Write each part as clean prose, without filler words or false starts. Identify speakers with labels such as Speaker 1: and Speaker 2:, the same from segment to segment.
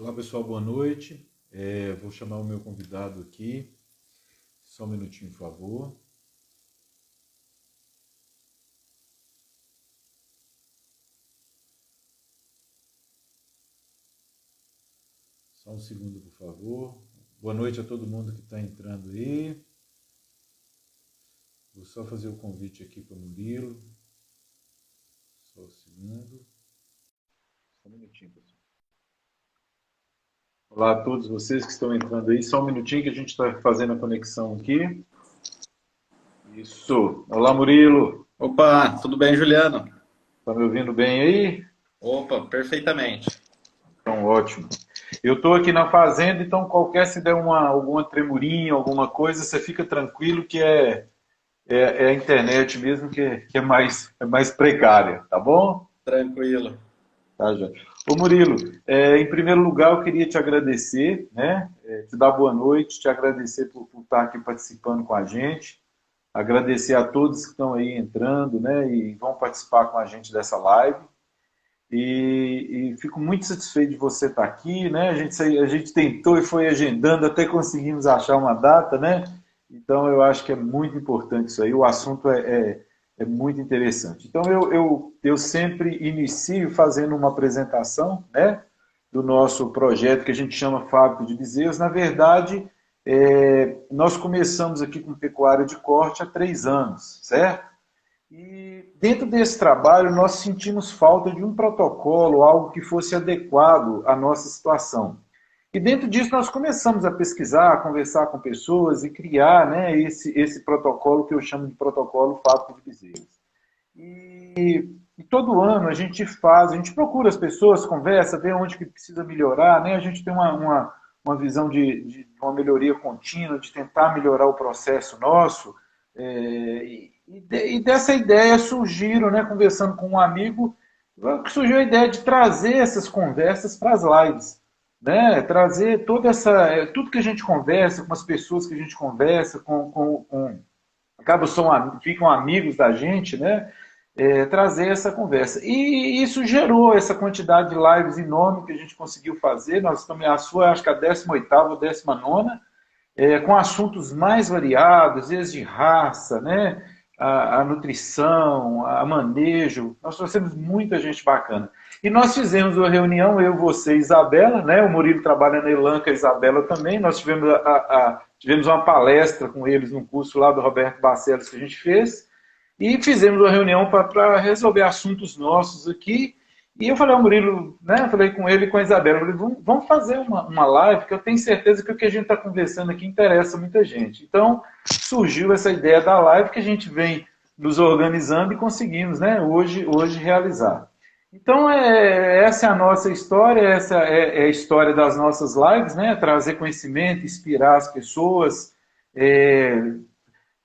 Speaker 1: Olá pessoal, boa noite. Vou chamar o meu convidado aqui. Só um minutinho, por favor. Só um segundo, por favor. Boa noite a todo mundo que está entrando aí. Vou só fazer o convite aqui para o Murilo. Só um segundo. Só um minutinho, pessoal. Olá a todos vocês que estão entrando aí. Só um minutinho que a gente está fazendo a conexão aqui. Isso. Olá, Murilo.
Speaker 2: Opa, tudo bem, Juliano?
Speaker 1: Está me ouvindo bem aí?
Speaker 2: Opa, perfeitamente.
Speaker 1: Então, ótimo. Eu estou aqui na fazenda, então se der alguma tremurinha, alguma coisa, você fica tranquilo que é a internet mesmo que é mais precária, tá bom?
Speaker 2: Tranquilo.
Speaker 1: Tá, já. Ô Murilo, em primeiro lugar eu queria te agradecer, né? Te dar boa noite, te agradecer por estar aqui participando com a gente, agradecer a todos que estão aí entrando, né? E vão participar com a gente dessa live. E fico muito satisfeito de você estar aqui, né? A gente tentou e foi agendando até conseguimos achar uma data, né? Então eu acho que é muito importante isso aí. O assunto é muito interessante. Então eu sempre inicio fazendo uma apresentação, né? Do nosso projeto que a gente chama Fábrica de Bezerros. Na verdade, nós começamos aqui com pecuária de corte há 3 anos, certo? E dentro desse trabalho, nós sentimos falta de um protocolo, algo que fosse adequado à nossa situação. E dentro disso, nós começamos a pesquisar, a conversar com pessoas e criar, né, esse protocolo que eu chamo de protocolo Fábrica de Bezerros. E todo ano a gente procura as pessoas, conversa, vê onde que precisa melhorar, né? A gente tem uma visão de uma melhoria contínua, de tentar melhorar o processo nosso. E dessa ideia surgiram, né, conversando com um amigo, surgiu a ideia de trazer essas conversas para as lives, né? Trazer tudo que a gente conversa, com as pessoas que a gente conversa, ficam amigos da gente, né? Trazer essa conversa. E isso gerou essa quantidade de lives enorme que a gente conseguiu fazer. Nós estamos a sua, acho que a 18ª ou 19ª, com assuntos mais variados, desde raça, né? A nutrição, a manejo. Nós trouxemos muita gente bacana. E nós fizemos uma reunião, eu, você e Isabela, né? O Murilo trabalha na Elanca, a Isabela também. Nós tivemos uma palestra com eles num curso lá do Roberto Barcelos que a gente fez. E fizemos uma reunião para resolver assuntos nossos aqui. E eu falei ao Murilo, né? Falei com ele e com a Isabela, falei, vamos fazer uma live, que eu tenho certeza que o que a gente está conversando aqui interessa muita gente. Então, surgiu essa ideia da live que a gente vem nos organizando e conseguimos, né, hoje realizar. Então, essa é a nossa história, essa é a história das nossas lives, né? Trazer conhecimento, inspirar as pessoas,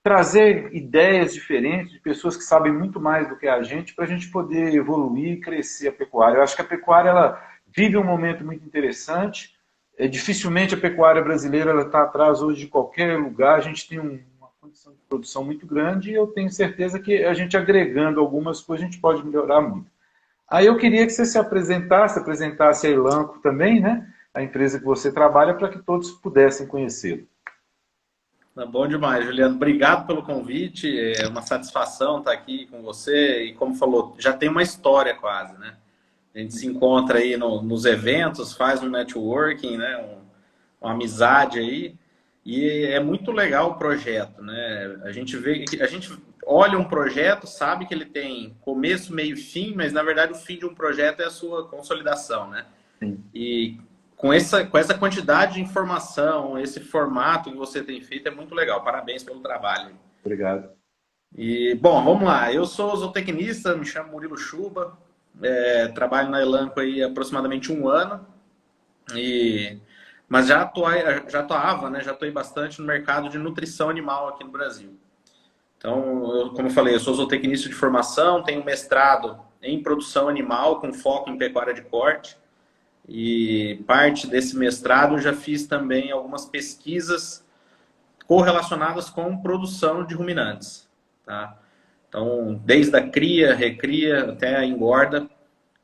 Speaker 1: trazer ideias diferentes de pessoas que sabem muito mais do que a gente para a gente poder evoluir e crescer a pecuária. Eu acho que a pecuária ela vive um momento muito interessante. Dificilmente a pecuária brasileira está atrás hoje de qualquer lugar. A gente tem uma condição de produção muito grande e eu tenho certeza que a gente agregando algumas coisas a gente pode melhorar muito. Aí eu queria que você se apresentasse a Elanco também, né? A empresa que você trabalha, para que todos pudessem conhecê-lo.
Speaker 2: Tá bom demais, Juliano. Obrigado pelo convite. É uma satisfação estar aqui com você. E como falou, já tem uma história quase, né? A gente se encontra aí nos eventos, faz um networking, né? Uma amizade aí. E é muito legal o projeto, né? A gente vê, a gente olha um projeto, sabe que ele tem começo, meio e fim, mas na verdade o fim de um projeto é a sua consolidação, né?
Speaker 1: Sim.
Speaker 2: E com essa quantidade de informação, esse formato que você tem feito é muito legal. Parabéns pelo trabalho.
Speaker 1: Obrigado.
Speaker 2: E, bom, vamos lá. Eu sou zootecnista, me chamo Murilo Chuba, trabalho na Elanco aí há aproximadamente 1 ano, mas já atuava, né? Já atuei bastante no mercado de nutrição animal aqui no Brasil. Então, como eu falei, eu sou zootecnista de formação, tenho mestrado em produção animal com foco em pecuária de corte. E parte desse mestrado eu já fiz também algumas pesquisas correlacionadas com produção de ruminantes, tá? Então, desde a cria, recria até a engorda,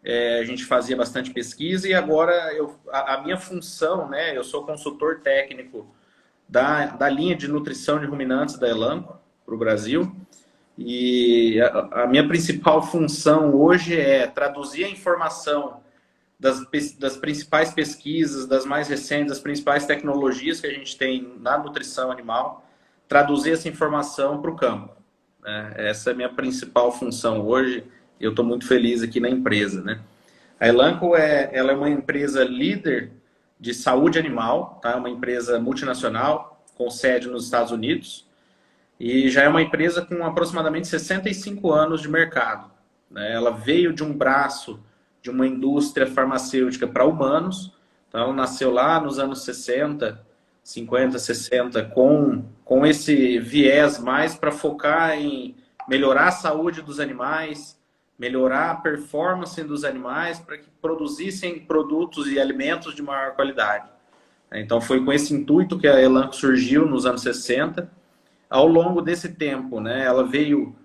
Speaker 2: a gente fazia bastante pesquisa e agora a minha função, né, eu sou consultor técnico da linha de nutrição de ruminantes da Elanco para o Brasil. E a minha principal função hoje é traduzir a informação das principais pesquisas, das mais recentes, das principais tecnologias que a gente tem na nutrição animal, traduzir essa informação para o campo, né? Essa é a minha principal função hoje. Eu estou muito feliz aqui na empresa, né? A Elanco ela é uma empresa líder de saúde animal, tá? Uma empresa multinacional com sede nos Estados Unidos e já é uma empresa com aproximadamente 65 anos de mercado, né? Ela veio de um braço de uma indústria farmacêutica para humanos, então ela nasceu lá nos anos 60, 50, 60, com esse viés mais para focar em melhorar a saúde dos animais, melhorar a performance dos animais para que produzissem produtos e alimentos de maior qualidade. Então foi com esse intuito que a Elanco surgiu nos anos 60. Ao longo desse tempo, né, ela veio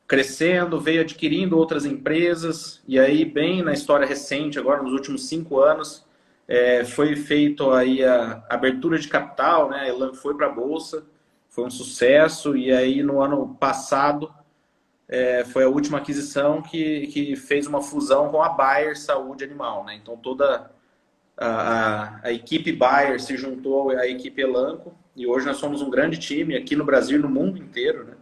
Speaker 2: crescendo, veio adquirindo outras empresas, e aí bem na história recente, agora nos últimos 5 anos, foi feito aí a abertura de capital, né, a Elanco foi para a Bolsa, foi um sucesso, e aí no ano passado foi a última aquisição que fez uma fusão com a Bayer Saúde Animal, né, então toda a equipe Bayer se juntou à equipe Elanco, e hoje nós somos um grande time aqui no Brasil e no mundo inteiro, né?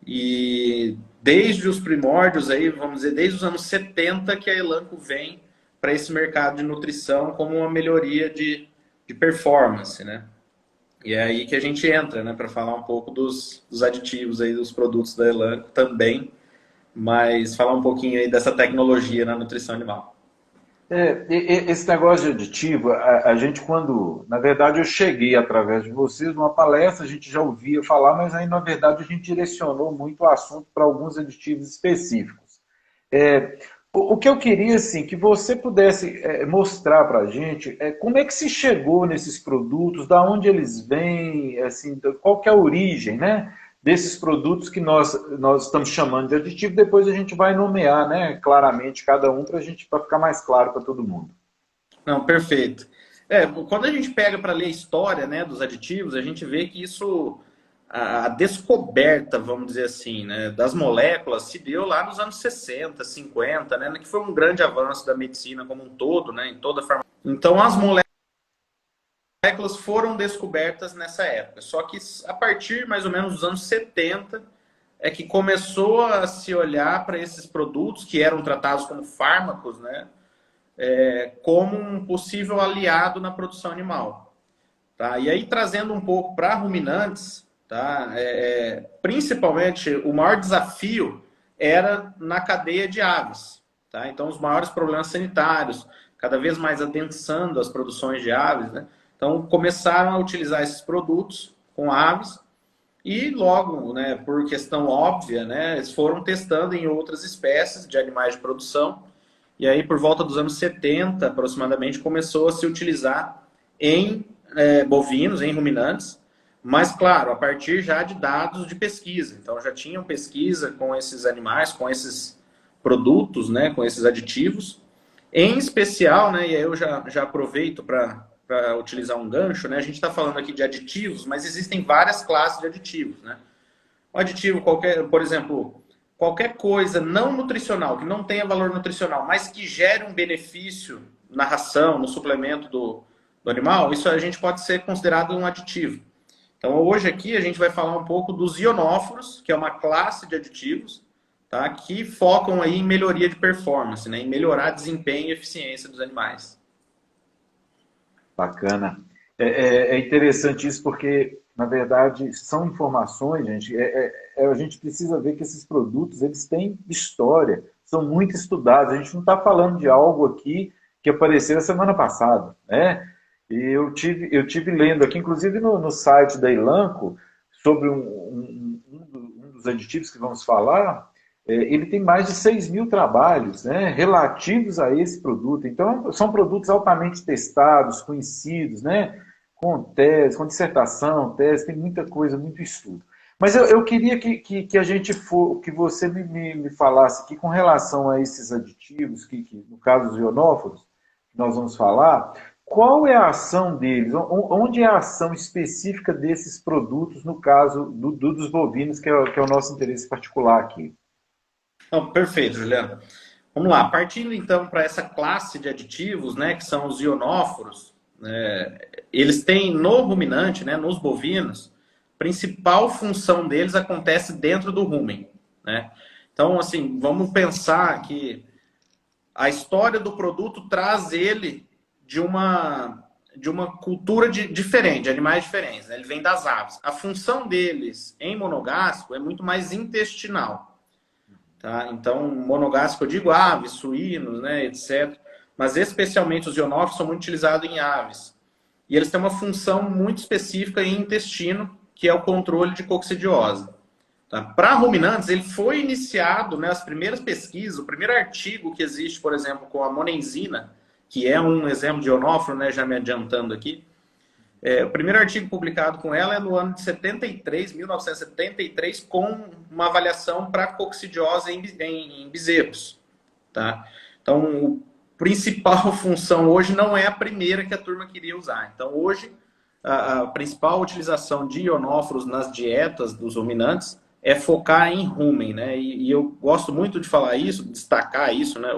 Speaker 2: E desde os primórdios, aí, vamos dizer, desde os anos 70 que a Elanco vem para esse mercado de nutrição como uma melhoria de performance, né? E é aí que a gente entra, né, para falar um pouco dos aditivos aí, dos produtos da Elanco também, mas falar um pouquinho aí dessa tecnologia na nutrição animal.
Speaker 1: Esse negócio de aditivo, a gente quando, na verdade eu cheguei através de vocês numa palestra, a gente já ouvia falar, mas aí na verdade a gente direcionou muito o assunto para alguns aditivos específicos. O que eu queria, assim, que você pudesse mostrar para a gente como é que se chegou nesses produtos, da onde eles vêm, assim, qual que é a origem, né, desses produtos que nós estamos chamando de aditivo, depois a gente vai nomear, né, claramente cada um para ficar mais claro para todo mundo.
Speaker 2: Não, perfeito. Quando a gente pega para ler a história, né, dos aditivos, a gente vê que isso, a descoberta, vamos dizer assim, né, das moléculas se deu lá nos anos 60, 50, né, que foi um grande avanço da medicina como um todo, né, em toda a farmácia. Então, as moléculas foram descobertas nessa época. Só que a partir mais ou menos dos anos 70 é que começou a se olhar para esses produtos que eram tratados como fármacos, né, como um possível aliado na produção animal. Tá? E aí, trazendo um pouco para ruminantes, tá? Principalmente o maior desafio era na cadeia de aves. Tá? Então, os maiores problemas sanitários, cada vez mais adensando as produções de aves, né? Então, começaram a utilizar esses produtos com aves e logo, né, por questão óbvia, né, eles foram testando em outras espécies de animais de produção. E aí, por volta dos anos 70, aproximadamente, começou a se utilizar em bovinos, em ruminantes, mas, claro, a partir já de dados de pesquisa. Então, já tinham pesquisa com esses animais, com esses produtos, né, com esses aditivos. Em especial, né, e aí eu já aproveito para utilizar um gancho, né, a gente está falando aqui de aditivos, mas existem várias classes de aditivos, né? Um aditivo qualquer, por exemplo, qualquer coisa não nutricional, que não tenha valor nutricional, mas que gere um benefício na ração, no suplemento do animal, isso a gente pode ser considerado um aditivo. Então, hoje aqui a gente vai falar um pouco dos ionóforos, que é uma classe de aditivos, tá, que focam aí em melhoria de performance, né, em melhorar desempenho e eficiência dos animais.
Speaker 1: Bacana. É interessante isso porque, na verdade, são informações, gente. A gente precisa ver que esses produtos eles têm história, são muito estudados. A gente não está falando de algo aqui que apareceu a semana passada, né? E eu tive lendo aqui, inclusive no site da Elanco, sobre um dos aditivos que vamos falar, ele tem mais de 6.000 trabalhos, né, relativos a esse produto. Então, são produtos altamente testados, conhecidos, né, com tese, com dissertação, tese, tem muita coisa, muito estudo. Mas eu queria que a gente que você me falasse aqui com relação a esses aditivos, no caso dos ionóforos, que nós vamos falar, qual é a ação deles? Onde é a ação específica desses produtos, no caso dos bovinos, que é o nosso interesse particular aqui?
Speaker 2: Então, perfeito, Juliano. Vamos lá, partindo então para essa classe de aditivos, né, que são os ionóforos, né, eles têm no ruminante, né, nos bovinos, a principal função deles acontece dentro do rumen, né? Então, assim, vamos pensar que a história do produto traz ele de uma cultura diferente, de animais diferentes, né? Ele vem das aves. A função deles em monogástrico é muito mais intestinal. Tá? Então, monogástrico eu digo aves, suínos, né, etc. Mas especialmente os ionófilos são muito utilizados em aves. E eles têm uma função muito específica em intestino, que é o controle de coccidiose. Tá? Para ruminantes, ele foi iniciado, né, as primeiras pesquisas, o primeiro artigo que existe, por exemplo, com a monenzina, que é um exemplo de ionófilo, né, já me adiantando aqui. O primeiro artigo publicado com ela é no ano de 1973, com uma avaliação para coccidiose em bezerros. Tá? Então, a principal função hoje não é a primeira que a turma queria usar. Então, hoje, a principal utilização de ionóforos nas dietas dos ruminantes é focar em rumen, né? E eu gosto muito de falar isso, destacar isso, né?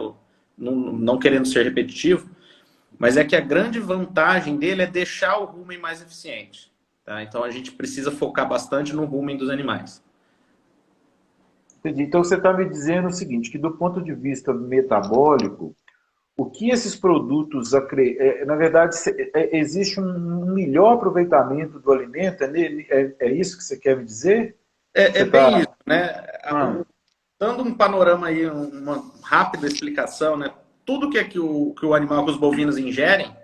Speaker 2: Não querendo ser repetitivo, mas é que a grande vantagem dele é deixar o rumen mais eficiente. Tá? Então a gente precisa focar bastante no rumen dos animais.
Speaker 1: Entendi. Então você está me dizendo o seguinte, que do ponto de vista metabólico, o que esses produtos, na verdade, existe um melhor aproveitamento do alimento? É isso que você quer me dizer?
Speaker 2: É
Speaker 1: Você
Speaker 2: bem
Speaker 1: tá...
Speaker 2: isso, né? Dando um panorama aí, uma rápida explicação, né? Tudo que o animal, que os bovinos ingerem,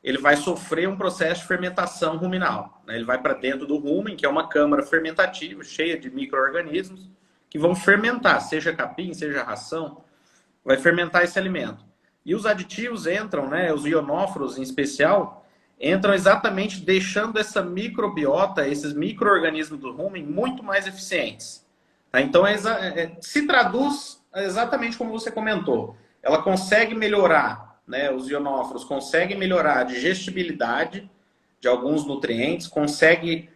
Speaker 2: ele vai sofrer um processo de fermentação ruminal, né? Ele vai para dentro do rumen, que é uma câmara fermentativa, cheia de micro-organismos, que vão fermentar, seja capim, seja ração, vai fermentar esse alimento. E os aditivos entram, né? Os ionóforos em especial, entram exatamente deixando essa microbiota, esses micro-organismos do rumen, muito mais eficientes. Tá? Então, se traduz exatamente como você comentou. Ela consegue melhorar, né, os ionóforos conseguem melhorar a digestibilidade de alguns nutrientes, consegue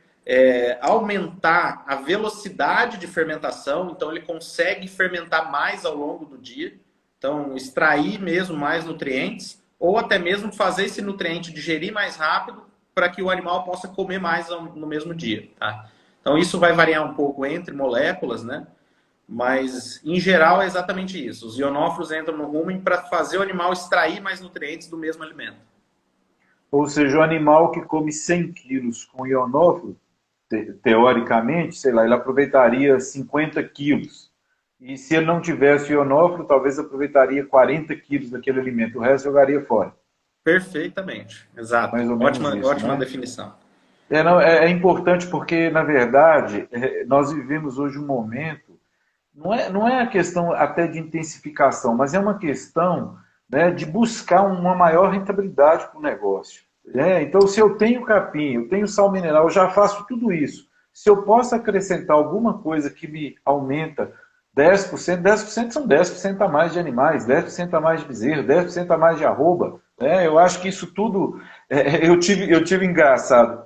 Speaker 2: aumentar a velocidade de fermentação, então ele consegue fermentar mais ao longo do dia, então extrair mesmo mais nutrientes, ou até mesmo fazer esse nutriente digerir mais rápido para que o animal possa comer mais no mesmo dia. Tá? Então isso vai variar um pouco entre moléculas, né? Mas, em geral, é exatamente isso. Os ionóforos entram no rumen para fazer o animal extrair mais nutrientes do mesmo alimento.
Speaker 1: Ou seja, o animal que come 100 quilos com ionófilo, teoricamente, sei lá, ele aproveitaria 50 quilos. E se ele não tivesse ionófilo, talvez aproveitaria 40 quilos daquele alimento. O resto jogaria fora.
Speaker 2: Perfeitamente. Exato.
Speaker 1: Mais ou menos isso,
Speaker 2: ótima
Speaker 1: né?
Speaker 2: definição.
Speaker 1: É importante porque, na verdade, nós vivemos hoje um momento. Não é a questão até de intensificação, mas é uma questão, né, de buscar uma maior rentabilidade para o negócio. Então, se eu tenho capim, eu tenho sal mineral, eu já faço tudo isso. Se eu posso acrescentar alguma coisa que me aumenta 10% são 10% a mais de animais, 10% a mais de bezerro, 10% a mais de arroba. Eu acho que isso tudo... eu tive engraçado.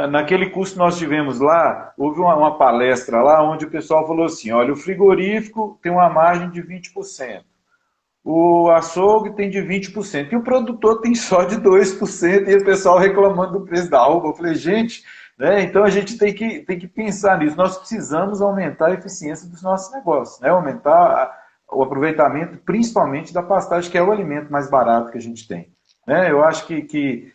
Speaker 1: Naquele curso que nós tivemos lá, houve uma palestra lá onde o pessoal falou assim, olha, o frigorífico tem uma margem de 20%, o açougue tem de 20%, e o produtor tem só de 2%, e o pessoal reclamando do preço da arroba. Eu falei, gente, né, então a gente tem que pensar nisso, nós precisamos aumentar a eficiência dos nossos negócios, né, aumentar o aproveitamento, principalmente da pastagem, que é o alimento mais barato que a gente tem. Eu acho que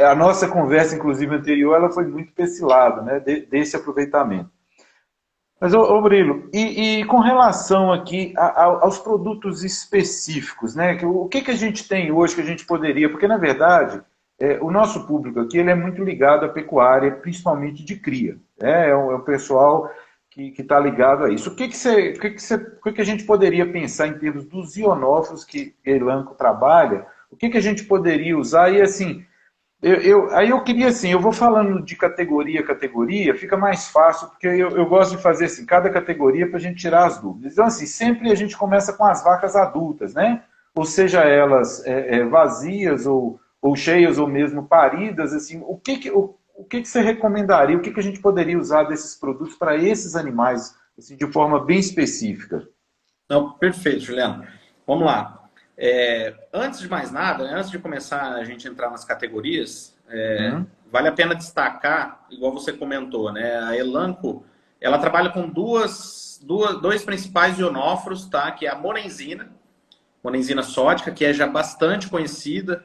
Speaker 1: a nossa conversa, inclusive, anterior, ela foi muito para esse lado, né, desse aproveitamento. Mas, Murilo, e com relação aqui aos produtos específicos, né, o que a gente tem hoje que a gente poderia, porque, na verdade, o nosso público aqui ele é muito ligado à pecuária, principalmente de cria. É o pessoal que está ligado a isso. O que a gente poderia pensar em termos dos ionófilos que a Elanco trabalha? O que a gente poderia usar? E, assim, Aí eu queria assim, eu vou falando de categoria a categoria, fica mais fácil, porque eu gosto de fazer assim, cada categoria para a gente tirar as dúvidas. Então, assim, sempre a gente começa com as vacas adultas, né? Ou seja, elas vazias ou cheias ou mesmo paridas, assim, o que você recomendaria, o que a gente poderia usar desses produtos para esses animais, assim, de forma bem específica?
Speaker 2: Não, perfeito, Juliano. Vamos lá. Antes de mais nada, né, antes de começar a gente entrar nas categorias,
Speaker 1: Hum?
Speaker 2: vale a pena destacar, igual você comentou, né? A Elanco, ela trabalha com dois principais ionóforos, tá? Que é a monenzina sódica, que é já bastante conhecida,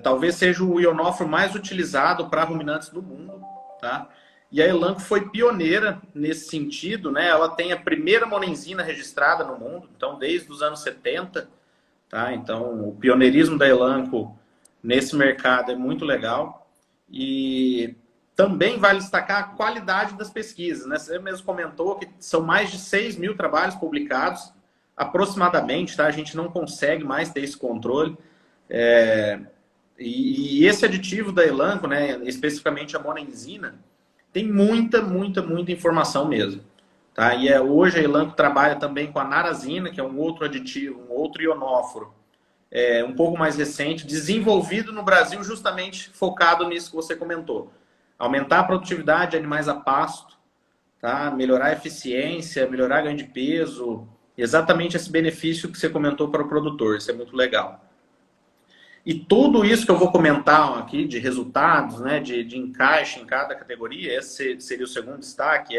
Speaker 2: talvez seja o ionóforo mais utilizado para ruminantes do mundo, tá? E a Elanco foi pioneira nesse sentido, né? Ela tem a primeira monenzina registrada no mundo, então desde os anos 70, tá? Então o pioneirismo da Elanco nesse mercado é muito legal. E também vale destacar a qualidade das pesquisas, né? Você mesmo comentou que são mais de 6 mil trabalhos publicados, aproximadamente, tá? A gente não consegue mais ter esse controle. E esse aditivo da Elanco, né, especificamente a monenzina, tem muita informação mesmo. Tá? E hoje a Elanco trabalha também com a narazina, que é um outro aditivo, um outro ionóforo, um pouco mais recente, desenvolvido no Brasil justamente focado nisso que você comentou. Aumentar a produtividade de animais a pasto, tá? Melhorar a eficiência, melhorar ganho de peso, exatamente esse benefício que você comentou para o produtor. Isso é muito legal. E tudo isso que eu vou comentar aqui de resultados, né, de encaixe em cada categoria, esse seria o segundo destaque,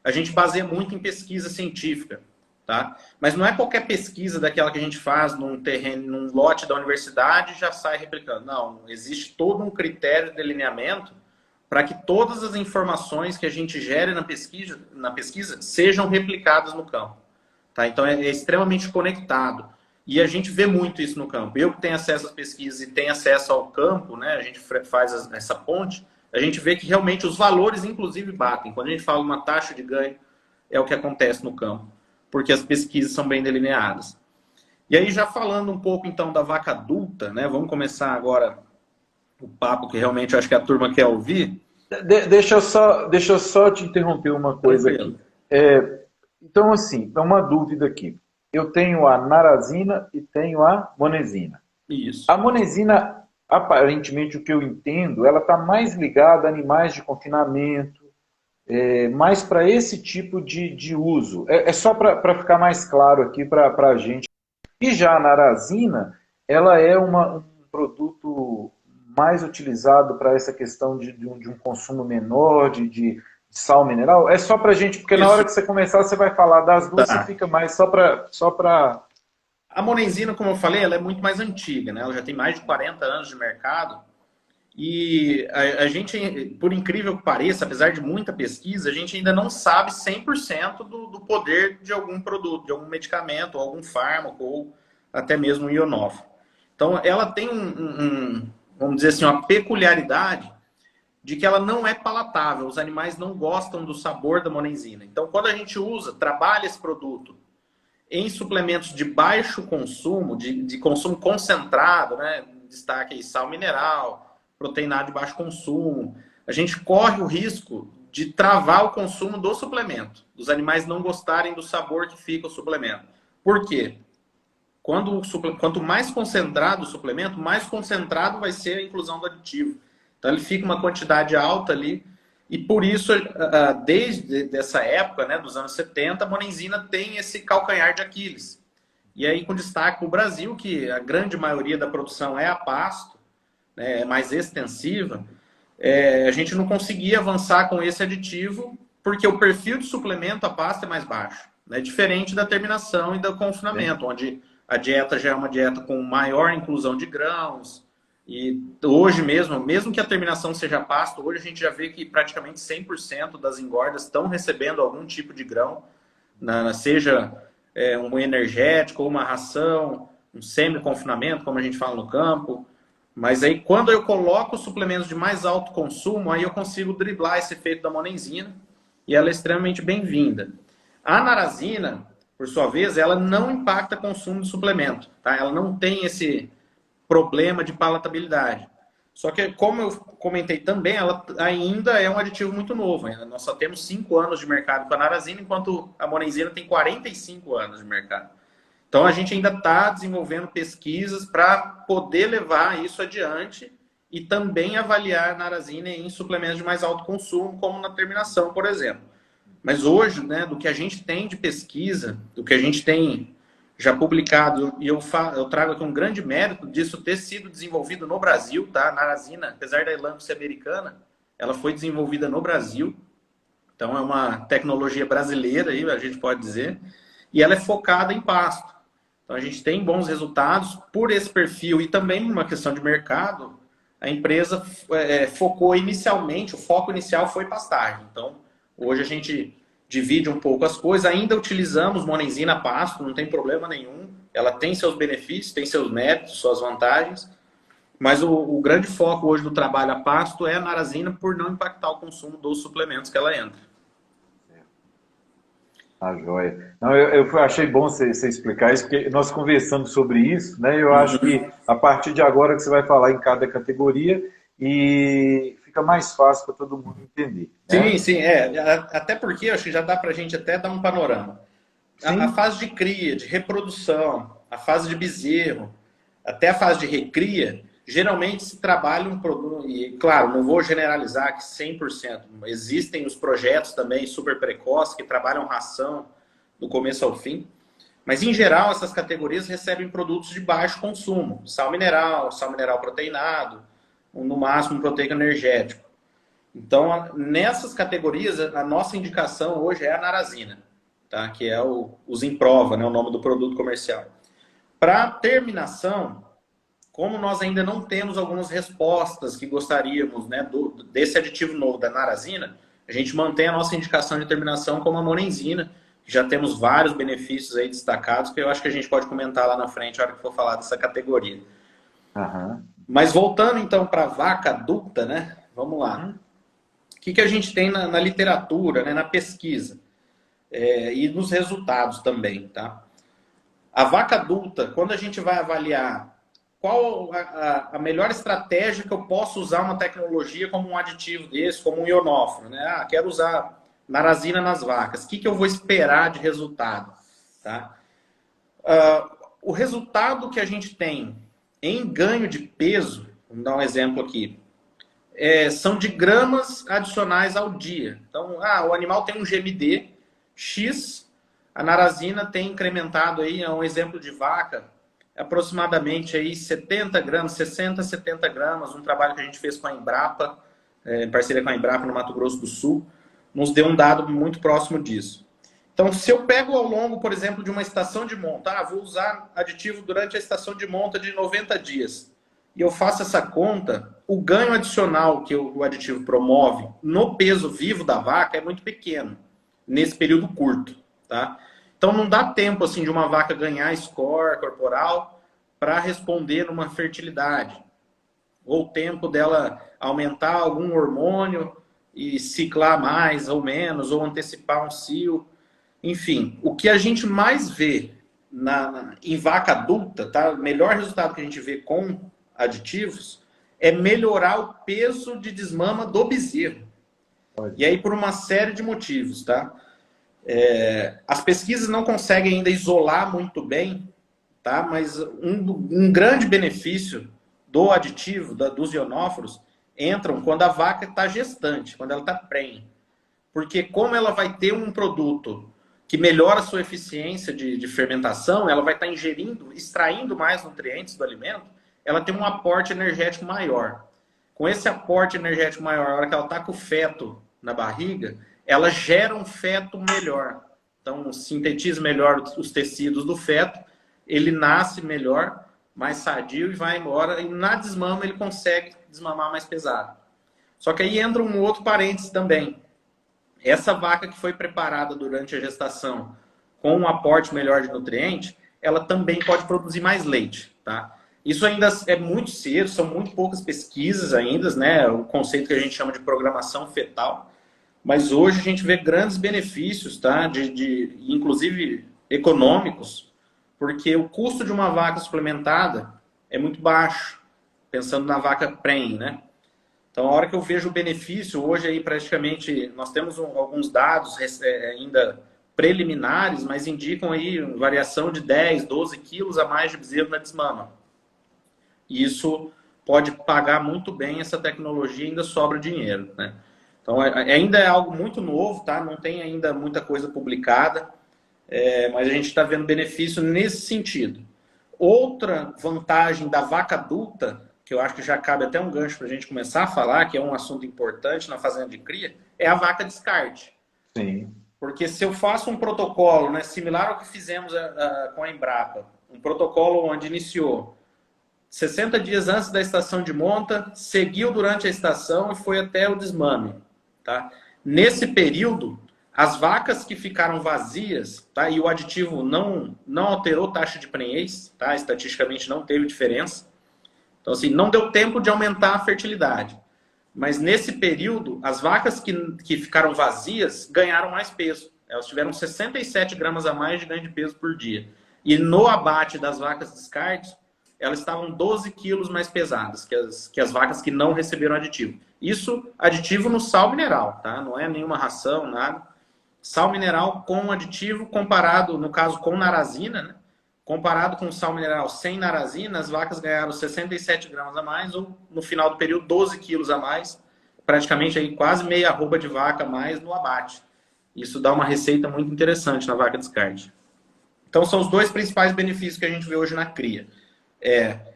Speaker 2: a gente baseia muito em pesquisa científica, tá? Mas não é qualquer pesquisa daquela que a gente faz num terreno, num lote da universidade e já sai replicando. Não, existe todo um critério de delineamento para que todas as informações que a gente gere na pesquisa sejam replicadas no campo, tá? Então é extremamente conectado. E a gente vê muito isso no campo. Eu que tenho acesso às pesquisas e tenho acesso ao campo, né, a gente faz essa ponte, a gente vê que realmente os valores, inclusive, batem. Quando a gente fala uma taxa de ganho, é o que acontece no campo, porque as pesquisas são bem delineadas. E aí, já falando um pouco, então, da vaca adulta, né, vamos começar agora o papo que realmente eu acho que a turma quer ouvir.
Speaker 1: Deixa eu só te interromper uma coisa aqui.
Speaker 2: Tranquilo.
Speaker 1: Então, assim, é uma dúvida aqui. Eu tenho a narazina e tenho a monezina.
Speaker 2: Isso.
Speaker 1: A monezina, aparentemente, o que eu entendo, ela está mais ligada a animais de confinamento, mais para esse tipo de uso. É só para ficar mais claro aqui para a gente. E já a narazina, ela é um produto mais utilizado para essa questão de um consumo menor, de sal mineral. É só para a gente, porque na
Speaker 2: Isso.
Speaker 1: hora que você começar, você vai falar das duas,
Speaker 2: Tá.
Speaker 1: você fica mais só para.
Speaker 2: A monenzina, como eu falei, ela é muito mais antiga, né? Ela já tem mais de 40 anos de mercado. E a gente, por incrível que pareça, apesar de muita pesquisa, a gente ainda não sabe 100% do poder de algum produto, de algum medicamento, ou algum fármaco, ou até mesmo um ionóforo. Então, ela tem vamos dizer assim, uma peculiaridade de que ela não é palatável. Os animais não gostam do sabor da monenzina. Então, quando a gente trabalha esse produto em suplementos de baixo consumo, de consumo concentrado, né? Destaque aí sal mineral, proteinado de baixo consumo, a gente corre o risco de travar o consumo do suplemento, dos animais não gostarem do sabor que fica o suplemento. Por quê? Quanto mais concentrado o suplemento, mais concentrado vai ser a inclusão do aditivo. Então ele fica uma quantidade alta ali, e por isso, desde essa época, né, dos anos 70, a monenzina tem esse calcanhar de Aquiles. E aí com destaque para o Brasil, que a grande maioria da produção é a pasto, né, é mais extensiva, a gente não conseguia avançar com esse aditivo, porque o perfil de suplemento a pasto é mais baixo. Né, diferente da terminação e do confinamento, onde a dieta já é uma dieta com maior inclusão de grãos. E hoje mesmo que a terminação seja pasto, hoje a gente já vê que praticamente 100% das engordas estão recebendo algum tipo de grão, seja um energético ou uma ração, um semi-confinamento, como a gente fala no campo. Mas aí quando eu coloco suplementos de mais alto consumo, aí eu consigo driblar esse efeito da monenzina e ela é extremamente bem-vinda. A narazina, por sua vez, ela não impacta consumo de suplemento, tá? Ela não tem esse problema de palatabilidade. Só que, como eu comentei também, ela ainda é um aditivo muito novo. Ainda. Nós só temos 5 anos de mercado com a narazina, enquanto a monenzina tem 45 anos de mercado. Então, a gente ainda está desenvolvendo pesquisas para poder levar isso adiante e também avaliar a narazina em suplementos de mais alto consumo, como na terminação, por exemplo. Mas hoje, né, do que a gente tem de pesquisa, do que a gente tem já publicado, e eu trago aqui um grande mérito disso ter sido desenvolvido no Brasil, tá? A narazina, apesar da Elanco ser americana, ela foi desenvolvida no Brasil. Então, é uma tecnologia brasileira, aí, a gente pode dizer, e ela é focada em pasto. Então, a gente tem bons resultados por esse perfil e também uma questão de mercado. A empresa focou inicialmente, o foco inicial foi pastagem. Então, hoje a gente divide um pouco as coisas. Ainda utilizamos monenzina pasto, não tem problema nenhum. Ela tem seus benefícios, tem seus méritos, suas vantagens. Mas o grande foco hoje do trabalho a pasto é a narazina por não impactar o consumo dos suplementos que ela entra.
Speaker 1: Ah, joia. Não, eu achei bom você explicar isso, porque nós conversamos sobre isso, né? Eu acho que a partir de agora que você vai falar em cada categoria e fica mais fácil para todo mundo entender. Né?
Speaker 2: Sim, sim, até porque acho que já dá para a gente até dar um panorama. A fase de cria, de reprodução, a fase de bezerro, até a fase de recria, geralmente se trabalha um produto, e claro, não vou generalizar que 100%, existem os projetos também super precoces que trabalham ração do começo ao fim, mas em geral essas categorias recebem produtos de baixo consumo, sal mineral proteinado, no máximo um proteico energético. Então, nessas categorias, a nossa indicação hoje é a narazina, tá? Que é o Zimprova, né? O nome do produto comercial. Para terminação, como nós ainda não temos algumas respostas que gostaríamos, né, desse aditivo novo da narazina, a gente mantém a nossa indicação de terminação como a monenzina, que já temos vários benefícios aí destacados, que eu acho que a gente pode comentar lá na frente, na hora que for falar dessa categoria.
Speaker 1: Uhum.
Speaker 2: Mas voltando então para a vaca adulta, né? Vamos lá. O que a gente tem na literatura, né, na pesquisa e nos resultados também, tá? A vaca adulta, quando a gente vai avaliar qual a melhor estratégia que eu posso usar uma tecnologia como um aditivo desse, como um ionóforo, né? Quero usar narazina nas vacas. O que eu vou esperar de resultado? Tá? O resultado que a gente tem em ganho de peso, vamos dar um exemplo aqui, são de gramas adicionais ao dia. Então, o animal tem um GMD X, a narazina tem incrementado aí, é um exemplo de vaca, aproximadamente aí 70 gramas, 60, 70 gramas, um trabalho que a gente fez com a Embrapa, em parceria com a Embrapa no Mato Grosso do Sul, nos deu um dado muito próximo disso. Então, se eu pego ao longo, por exemplo, de uma estação de monta, vou usar aditivo durante a estação de monta de 90 dias, e eu faço essa conta, o ganho adicional que o aditivo promove no peso vivo da vaca é muito pequeno, nesse período curto, tá? Então, não dá tempo assim de uma vaca ganhar score corporal para responder numa fertilidade. Ou tempo dela aumentar algum hormônio e ciclar mais ou menos, ou antecipar um cio. Enfim, o que a gente mais vê em vaca adulta, tá? O melhor resultado que a gente vê com aditivos é melhorar o peso de desmama do bezerro. E aí por uma série de motivos, tá? As pesquisas não conseguem ainda isolar muito bem, tá? Mas um grande benefício do aditivo, dos ionóforos, entram quando a vaca está gestante, quando ela está prenhe. Porque como ela vai ter um produto que melhora a sua eficiência de fermentação, ela vai estar extraindo mais nutrientes do alimento, ela tem um aporte energético maior. Com esse aporte energético maior, a hora que ela está com o feto na barriga, ela gera um feto melhor. Então, sintetiza melhor os tecidos do feto, ele nasce melhor, mais sadio e vai embora. E na desmama ele consegue desmamar mais pesado. Só que aí entra um outro parênteses também. Essa vaca que foi preparada durante a gestação com um aporte melhor de nutriente, ela também pode produzir mais leite, tá? Isso ainda é muito cedo, são muito poucas pesquisas ainda, né? O conceito que a gente chama de programação fetal. Mas hoje a gente vê grandes benefícios, tá? Inclusive econômicos, porque o custo de uma vaca suplementada é muito baixo. pensando na vaca prenhe, né? Então, a hora que eu vejo o benefício, hoje aí praticamente nós temos alguns dados ainda preliminares, mas indicam aí variação de 10, 12 quilos a mais de bezerro na desmama. E isso pode pagar muito bem essa tecnologia e ainda sobra dinheiro, né? Então, ainda é algo muito novo, tá? Não tem ainda muita coisa publicada, mas a gente está vendo benefício nesse sentido. Outra vantagem da vaca adulta, que eu acho que já cabe até um gancho para a gente começar a falar, que é um assunto importante na fazenda de cria, é a vaca descarte.
Speaker 1: Sim.
Speaker 2: Porque se eu faço um protocolo, né, similar ao que fizemos com a Embrapa, um protocolo onde iniciou 60 dias antes da estação de monta, seguiu durante a estação e foi até o desmame. Tá? Nesse período, as vacas que ficaram vazias, tá, e o aditivo não alterou taxa de prenhez, tá, estatisticamente não teve diferença. Então, assim, não deu tempo de aumentar a fertilidade. Mas nesse período, as vacas que ficaram vazias ganharam mais peso. Elas tiveram 67 gramas a mais de ganho de peso por dia. E no abate das vacas descartes, elas estavam 12 quilos mais pesadas que as vacas que não receberam aditivo. Isso aditivo no sal mineral, tá? Não é nenhuma ração, nada. Sal mineral com aditivo comparado, no caso, com narazina, né? Comparado com sal mineral sem narazina, as vacas ganharam 67 gramas a mais, ou no final do período 12 quilos a mais, praticamente aí quase meia arroba de vaca a mais no abate. Isso dá uma receita muito interessante na vaca descarte. Então são os dois principais benefícios que a gente vê hoje na cria.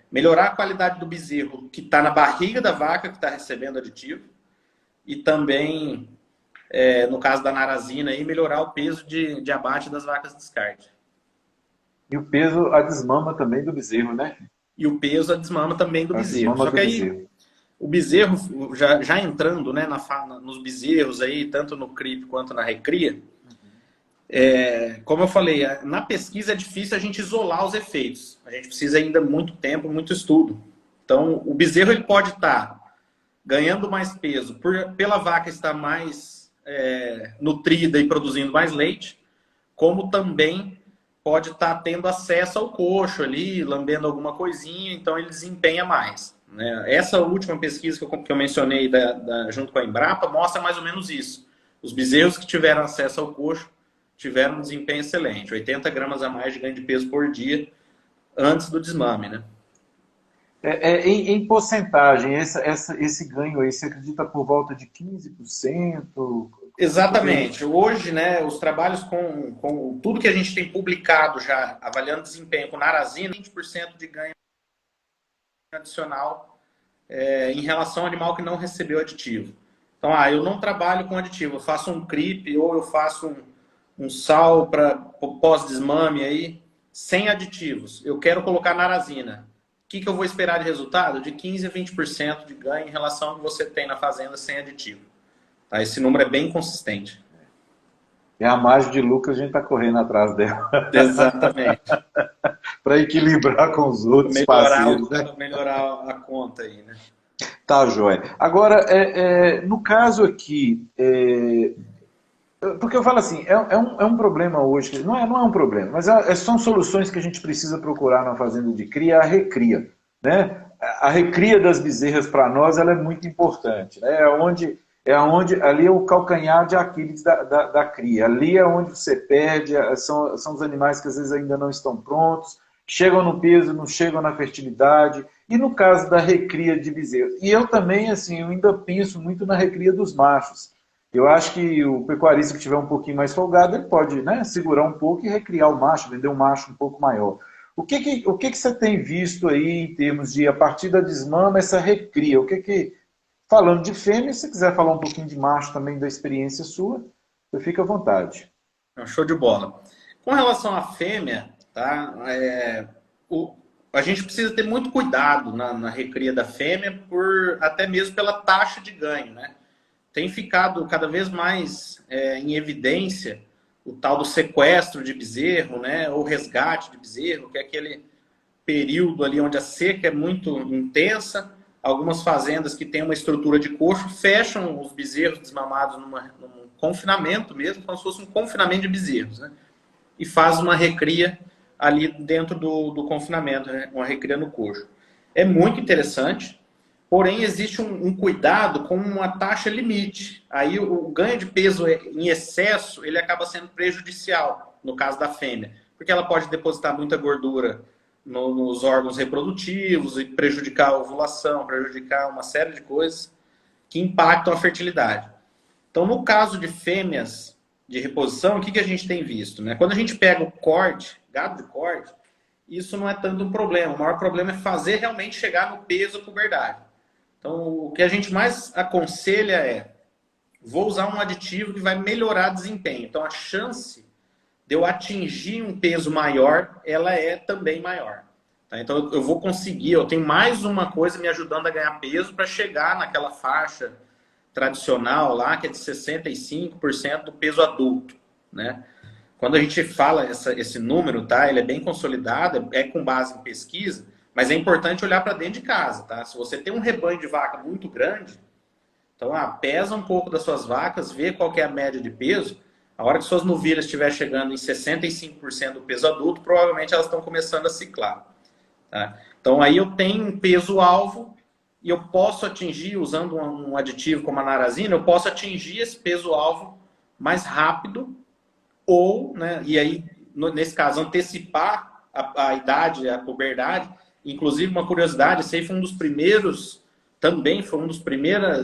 Speaker 2: Melhorar a qualidade do bezerro que está na barriga da vaca que está recebendo aditivo, e também, no caso da narazina, aí, melhorar o peso de abate das vacas descarte.
Speaker 1: E o peso, a desmama também do bezerro, né?
Speaker 2: E o peso, a desmama também do bezerro. Só que aí,
Speaker 1: bezerro.
Speaker 2: O bezerro, já entrando, né, nos bezerros, aí, tanto no CRIP quanto na recria, como eu falei, na pesquisa é difícil a gente isolar os efeitos. A gente precisa ainda muito tempo, muito estudo. Então, o bezerro ele pode estar ganhando mais peso pela vaca estar mais nutrida e produzindo mais leite, como também pode estar tendo acesso ao coxo ali, lambendo alguma coisinha, então ele desempenha mais. Né? Essa última pesquisa que eu mencionei junto com a Embrapa mostra mais ou menos isso. Os bezerros que tiveram acesso ao coxo tiveram um desempenho excelente, 80 gramas a mais de ganho de peso por dia antes do desmame, né?
Speaker 1: Em porcentagem, esse ganho aí, você acredita por volta de 15%?
Speaker 2: Exatamente. Hoje, né, os trabalhos com tudo que a gente tem publicado já, avaliando desempenho com narazina, 20% de ganho adicional em relação ao animal que não recebeu aditivo. Então, eu não trabalho com aditivo, eu faço um CRIP ou eu faço um sal para pós-desmame aí, sem aditivos. Eu quero colocar narazina. O que eu vou esperar de resultado? De 15% a 20% de ganho em relação ao que você tem na fazenda sem aditivo. Tá? Esse número é bem consistente.
Speaker 1: É a margem de lucro, a gente está correndo atrás dela.
Speaker 2: Exatamente.
Speaker 1: Para equilibrar com os outros parceiros. Né?
Speaker 2: Melhorar a conta aí, né?
Speaker 1: Tá, joia. Agora, no caso aqui, porque eu falo assim, é um problema hoje, não é um problema, mas são soluções que a gente precisa procurar na fazenda de cria, a recria. Né? A recria das bezerras para nós ela é muito importante. Né? Ali é o calcanhar de Aquiles da cria. Ali é onde você perde, são os animais que às vezes ainda não estão prontos, chegam no peso, não chegam na fertilidade. E no caso da recria de bezerros. E eu também, assim, eu ainda penso muito na recria dos machos. Eu acho que o pecuarista que tiver um pouquinho mais folgado, ele pode, né, segurar um pouco e recriar o macho, vender um macho um pouco maior. O que você tem visto aí em termos de, a partir da desmama, essa recria? Falando de fêmea, se você quiser falar um pouquinho de macho também, da experiência sua, você fica à vontade.
Speaker 2: Show de bola. Com relação à fêmea, tá, a gente precisa ter muito cuidado na recria da fêmea, até mesmo pela taxa de ganho, né? Tem ficado cada vez mais em evidência o tal do sequestro de bezerro, né? Ou resgate de bezerro, que é aquele período ali onde a seca é muito intensa. Algumas fazendas que têm uma estrutura de coxo fecham os bezerros desmamados num confinamento mesmo, como se fosse um confinamento de bezerros, né? E faz uma recria ali dentro do confinamento, né? Uma recria no coxo. é muito interessante, porém existe um cuidado com uma taxa limite. Aí o ganho de peso em excesso, ele acaba sendo prejudicial, no caso da fêmea, porque ela pode depositar muita gordura nos órgãos reprodutivos e prejudicar a ovulação, prejudicar uma série de coisas que impactam a fertilidade. Então, no caso de fêmeas de reposição, o que a gente tem visto? Né? Quando a gente pega o corte, gado de corte, isso não é tanto um problema. O maior problema é fazer realmente chegar no peso da puberdade. Então, o que a gente mais aconselha é, vou usar um aditivo que vai melhorar desempenho. Então, a chance de eu atingir um peso maior, ela é também maior. Tá? Então, eu vou conseguir, eu tenho mais uma coisa me ajudando a ganhar peso para chegar naquela faixa tradicional lá, que é de 65% do peso adulto, né? Quando a gente fala esse número, tá? Ele é bem consolidado, é com base em pesquisa, mas é importante olhar para dentro de casa, tá? Se você tem um rebanho de vaca muito grande, então pesa um pouco das suas vacas, vê qual que é a média de peso. A hora que suas novilhas estiver chegando em 65% do peso adulto, provavelmente elas estão começando a ciclar, tá? Então aí eu tenho um peso-alvo e eu posso atingir, usando um aditivo como a narazina, eu posso atingir esse peso-alvo mais rápido ou, né, e aí, nesse caso, antecipar a idade, a puberdade. Inclusive, uma curiosidade, esse aí foi um dos primeiros, também foi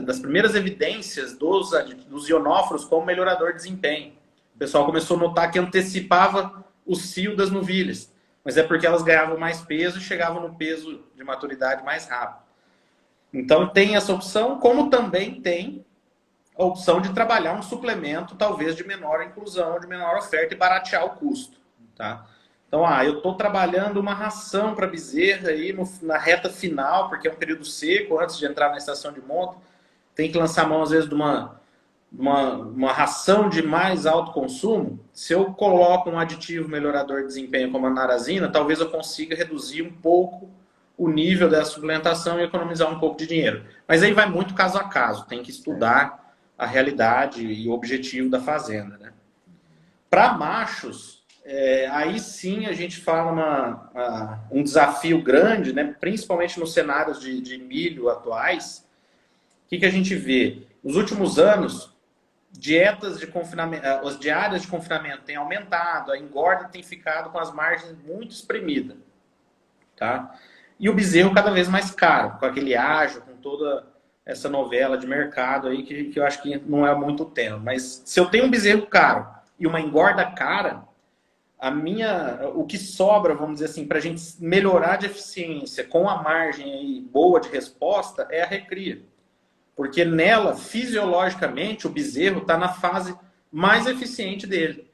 Speaker 2: das primeiras evidências dos ionóforos como melhorador de desempenho. O pessoal começou a notar que antecipava o cio das novilhas, mas é porque elas ganhavam mais peso e chegavam no peso de maturidade mais rápido. Então, tem essa opção, como também tem a opção de trabalhar um suplemento, talvez de menor inclusão, de menor oferta e baratear o custo, tá? Então, eu estou trabalhando uma ração para bezerra aí na reta final, porque é um período seco, antes de entrar na estação de monta, tem que lançar mão, às vezes, de uma ração de mais alto consumo. Se eu coloco um aditivo melhorador de desempenho como a narazina, talvez eu consiga reduzir um pouco o nível dessa suplementação e economizar um pouco de dinheiro. Mas aí vai muito caso a caso, tem que estudar a realidade e o objetivo da fazenda, né? Para machos, aí sim a gente fala um desafio grande, né? Principalmente nos cenários de milho atuais. O que a gente vê? Nos últimos anos, dietas de confinamento, as diárias de confinamento têm aumentado, a engorda tem ficado com as margens muito espremidas, tá? E o bezerro cada vez mais caro, com aquele ágio, com toda essa novela de mercado aí que eu acho que não é muito tema. Mas se eu tenho um bezerro caro e uma engorda cara, o que sobra, vamos dizer assim, para a gente melhorar de eficiência com a margem aí boa de resposta é a recria. Porque nela, fisiologicamente, o bezerro está na fase mais eficiente dele.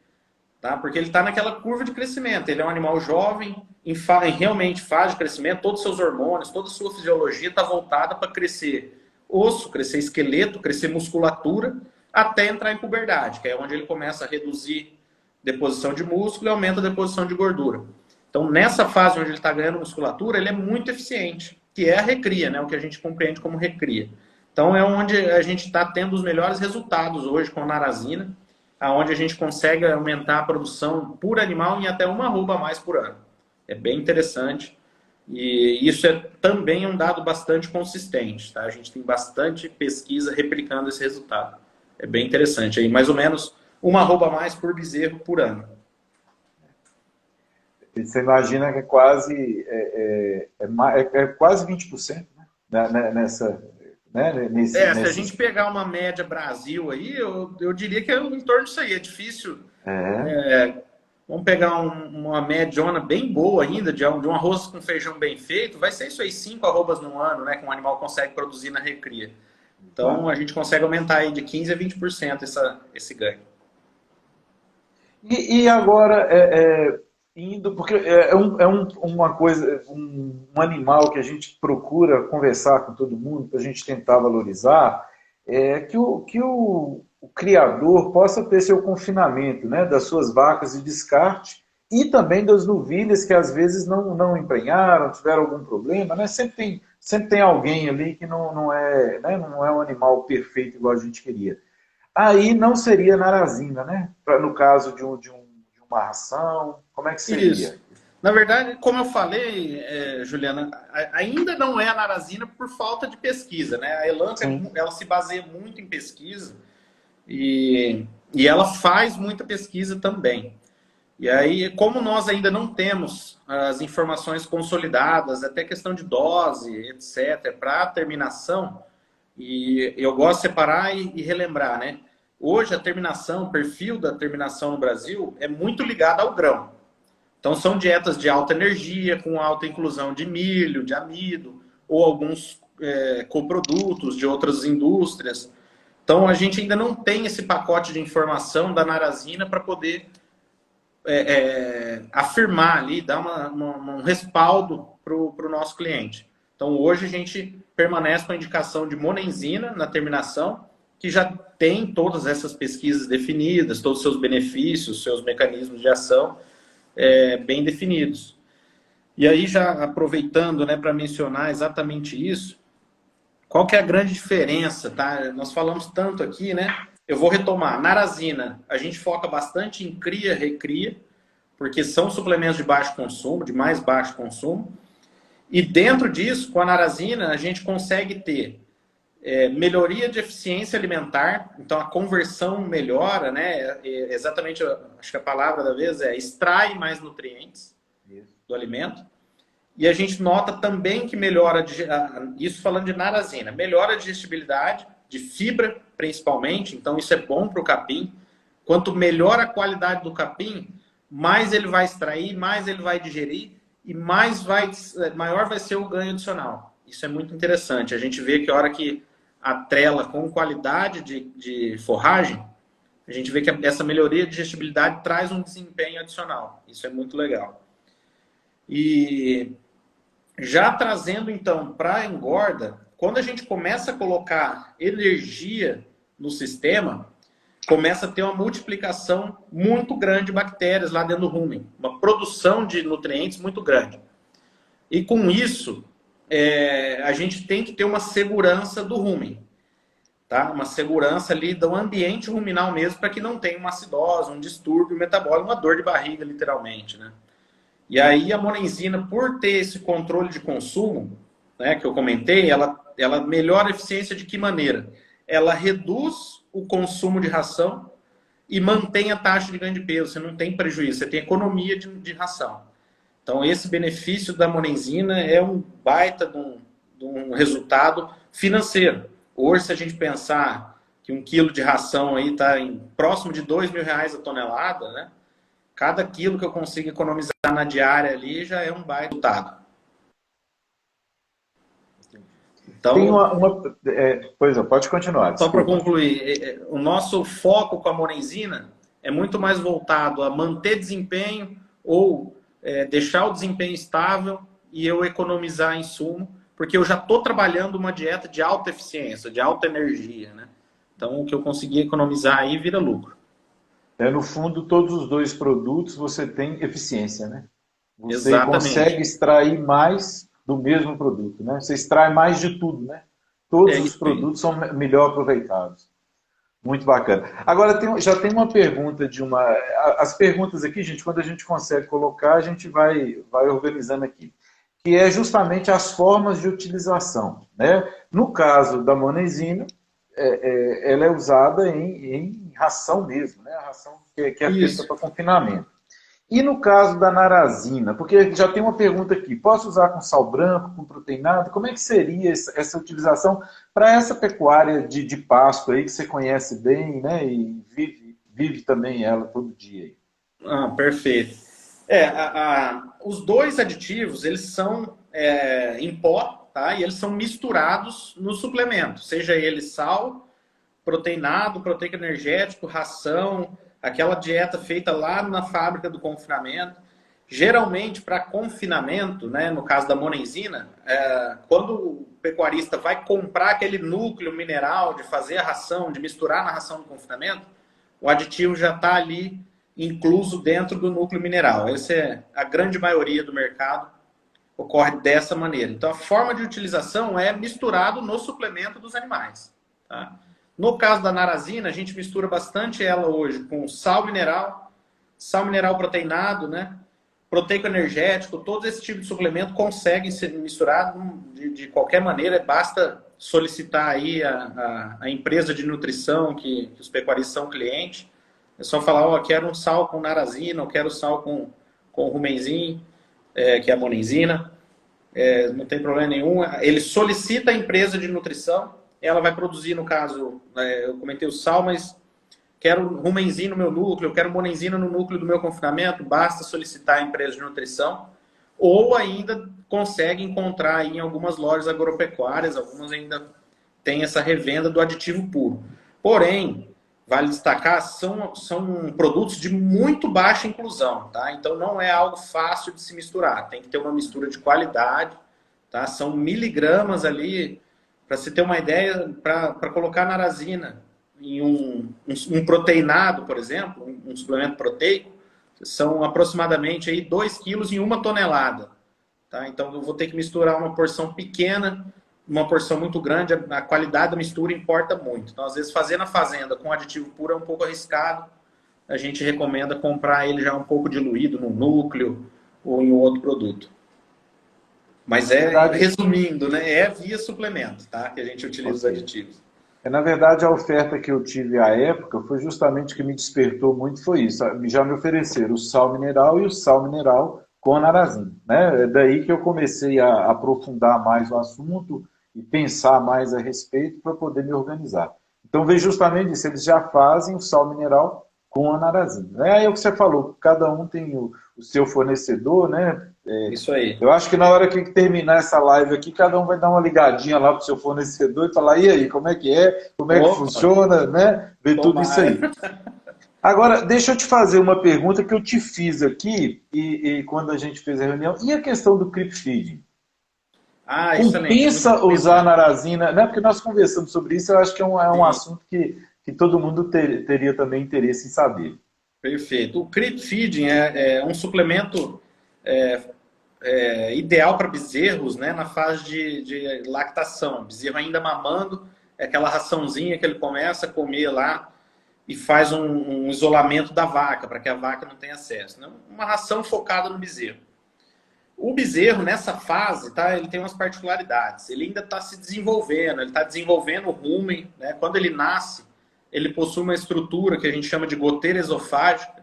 Speaker 2: Tá? Porque ele está naquela curva de crescimento. Ele é um animal jovem, em realmente fase de crescimento, todos os seus hormônios, toda a sua fisiologia está voltada para crescer osso, crescer esqueleto, crescer musculatura, até entrar em puberdade, que é onde ele começa a reduzir deposição de músculo e aumenta a deposição de gordura. Então, nessa fase onde ele está ganhando musculatura, ele é muito eficiente, que é a recria, né? O que a gente compreende como recria. Então, é onde a gente está tendo os melhores resultados hoje com a narazina, onde a gente consegue aumentar a produção por animal em até 1 arroba a mais por ano. É bem interessante. E isso é também um dado bastante consistente, tá? A gente tem bastante pesquisa replicando esse resultado. É bem interessante. Aí, mais ou menos 1 arroba a mais por bezerro por ano.
Speaker 1: Você imagina que é quase, quase 20%, né? Nessa, né?
Speaker 2: Se a gente pegar uma média Brasil aí, eu diria que é em torno disso aí. É difícil. Vamos pegar uma médiona bem boa ainda, de um arroz com feijão bem feito, vai ser isso aí, 5 arrobas no ano, né? Que um animal consegue produzir na recria. Então, a gente consegue aumentar aí de 15% a 20% esse ganho.
Speaker 1: E agora, indo, porque uma coisa, um animal que a gente procura conversar com todo mundo, para a gente tentar valorizar, que o criador possa ter seu confinamento, né, das suas vacas de descarte e também das novilhas que às vezes não emprenharam, tiveram algum problema, né? Sempre tem alguém ali que não é, né, não é um animal perfeito igual a gente queria. Aí não seria narazina, né? No caso de uma ração, como é que seria?
Speaker 2: Isso. Na verdade, como eu falei, Juliana, ainda não é a narazina por falta de pesquisa, né? A Elanco,
Speaker 1: Sim.
Speaker 2: ela se baseia muito em pesquisa e ela faz muita pesquisa também. E aí, como nós ainda não temos as informações consolidadas, até questão de dose, etc., para terminação, e eu gosto de separar e relembrar, né? Hoje a terminação, o perfil da terminação no Brasil é muito ligado ao grão. Então são dietas de alta energia, com alta inclusão de milho, de amido, ou alguns coprodutos de outras indústrias. Então a gente ainda não tem esse pacote de informação da narazina para poder afirmar ali, dar um respaldo para o nosso cliente. Então hoje a gente permanece com a indicação de monenzina na terminação, que já tem todas essas pesquisas definidas, todos os seus benefícios, seus mecanismos de ação bem definidos. E aí, já aproveitando, né, para mencionar exatamente isso, qual que é a grande diferença, tá? Nós falamos tanto aqui, né? Eu vou retomar. Narazina, a gente foca bastante em cria, recria, porque são suplementos de baixo consumo, de mais baixo consumo. E dentro disso, com a narazina, a gente consegue ter melhoria de eficiência alimentar, então a conversão melhora, né? Exatamente, acho que a palavra da vez é extrai mais nutrientes do alimento. E a gente nota também que melhora, isso falando de narazina, melhora a digestibilidade, de fibra principalmente, então isso é bom para o capim. Quanto melhor a qualidade do capim, mais ele vai extrair, mais ele vai digerir e maior vai ser o ganho adicional. Isso é muito interessante. A gente vê que a hora que atrela com qualidade de forragem, a gente vê que essa melhoria de digestibilidade traz um desempenho adicional. Isso é muito legal. E já trazendo, então, para a engorda, quando a gente começa a colocar energia no sistema, começa a ter uma multiplicação muito grande de bactérias lá dentro do rumen. Uma produção de nutrientes muito grande. E com isso, a gente tem que ter uma segurança do rumen. Tá? Uma segurança ali do ambiente ruminal mesmo, para que não tenha uma acidose, um distúrbio metabólico, uma dor de barriga, literalmente, né? E aí a monenzina, por ter esse controle de consumo, né, que eu comentei, ela melhora a eficiência de que maneira? Ela reduz o consumo de ração e mantém a taxa de ganho de peso. Você não tem prejuízo, você tem economia de ração. Então esse benefício da monenzina é um baita de um resultado financeiro. Hoje, se a gente pensar que 1 quilo de ração aí está próximo de R$ 2.000 a tonelada, né? Cada quilo que eu consigo economizar na diária ali já é um baita resultado. Então,
Speaker 1: tem pois é, pode continuar,
Speaker 2: só para
Speaker 1: desculpa.
Speaker 2: concluir, o nosso foco com a monenzina é muito mais voltado a manter desempenho ou deixar o desempenho estável e eu economizar insumo, porque eu já estou trabalhando uma dieta de alta eficiência, de alta energia, né? Então, o que eu conseguir economizar aí vira lucro.
Speaker 1: No fundo, todos os dois produtos você tem eficiência, né? Você consegue
Speaker 2: Exatamente.
Speaker 1: extrair mais do mesmo produto, né? Você extrai mais de tudo, né? Todos
Speaker 2: É
Speaker 1: os
Speaker 2: isso aí.
Speaker 1: produtos são melhor aproveitados. Muito bacana. Agora, já tem uma pergunta de uma... As perguntas aqui, gente, quando a gente consegue colocar, a gente vai organizando aqui. Que é justamente as formas de utilização, né? No caso da monenzina, ela é usada em ração mesmo, né? A ração que é feita
Speaker 2: Isso.
Speaker 1: para confinamento. E no caso da narazina, porque já tem uma pergunta aqui, posso usar com sal branco, com proteinado? Como é que seria essa utilização para essa pecuária de pasto aí que você conhece bem, né? E vive também ela todo dia aí?
Speaker 2: Ah, perfeito. Os dois aditivos, eles são em pó, tá? E eles são misturados no suplemento, seja ele sal, proteinado, proteico energético, ração, aquela dieta feita lá na fábrica do confinamento. Geralmente, para confinamento, né, no caso da monenzina, quando o pecuarista vai comprar aquele núcleo mineral de fazer a ração, de misturar na ração do confinamento, o aditivo já está ali incluso dentro do núcleo mineral. Essa é a grande maioria do mercado, ocorre dessa maneira. Então, a forma de utilização é misturado no suplemento dos animais. Tá? No caso da narazina, a gente mistura bastante ela hoje com sal mineral proteinado, né? proteico energético, todo esse tipo de suplemento consegue ser misturado de qualquer maneira, basta solicitar aí a empresa de nutrição que os pecuaristas são clientes, é só falar, ó, quero um sal com narazina, eu quero sal com rumenzinho, que é a monenzina, não tem problema nenhum. Ele solicita a empresa de nutrição, ela vai produzir, no caso, eu comentei o sal, mas quero rumenzinho no meu núcleo, eu quero monenzina no núcleo do meu confinamento, basta solicitar a empresa de nutrição, ou ainda consegue encontrar aí em algumas lojas agropecuárias, algumas ainda têm essa revenda do aditivo puro. Porém, vale destacar, são produtos de muito baixa inclusão, tá? Então não é algo fácil de se misturar, tem que ter uma mistura de qualidade, tá? São miligramas ali, para você ter uma ideia, para colocar narazina em um proteinado, por exemplo, um suplemento proteico, são aproximadamente aí 2 quilos em 1 tonelada. Tá? Então eu vou ter que misturar uma porção pequena, uma porção muito grande, a qualidade da mistura importa muito. Então, às vezes, fazer na fazenda com aditivo puro é um pouco arriscado. A gente recomenda comprar ele já um pouco diluído no núcleo ou em outro produto. Mas resumindo, né, é via suplemento, tá? Que a gente utiliza os aditivos.
Speaker 1: Na verdade, a oferta que eu tive à época foi justamente o que me despertou muito, foi isso. Já me ofereceram o sal mineral e o sal mineral com narazina, né? É daí que eu comecei a aprofundar mais o assunto e pensar mais a respeito para poder me organizar. Então, veio justamente isso, eles já fazem o sal mineral com a narazina. É o que você falou, cada um tem o seu fornecedor, né?
Speaker 2: Isso aí.
Speaker 1: Eu acho que na hora que terminar essa live aqui, cada um vai dar uma ligadinha lá para o seu fornecedor e falar, e aí, como é que é? Como é que funciona, né? Ver tudo isso aí. Agora, deixa eu te fazer uma pergunta que eu te fiz aqui, e quando a gente fez a reunião, e a questão do creep feeding? Compensa usar narazina, né? Porque nós conversamos sobre isso, eu acho que é um assunto que todo mundo teria também interesse em saber.
Speaker 2: Perfeito. O creep feeding é um suplemento ideal para bezerros, né, na fase de lactação. Bezerro ainda mamando, é aquela raçãozinha que ele começa a comer lá e faz um isolamento da vaca, para que a vaca não tenha acesso. Né? Uma ração focada no bezerro. O bezerro, nessa fase, tá, ele tem umas particularidades. Ele ainda está se desenvolvendo, ele está desenvolvendo o rumen. Né? Quando ele nasce, ele possui uma estrutura que a gente chama de goteira esofágica.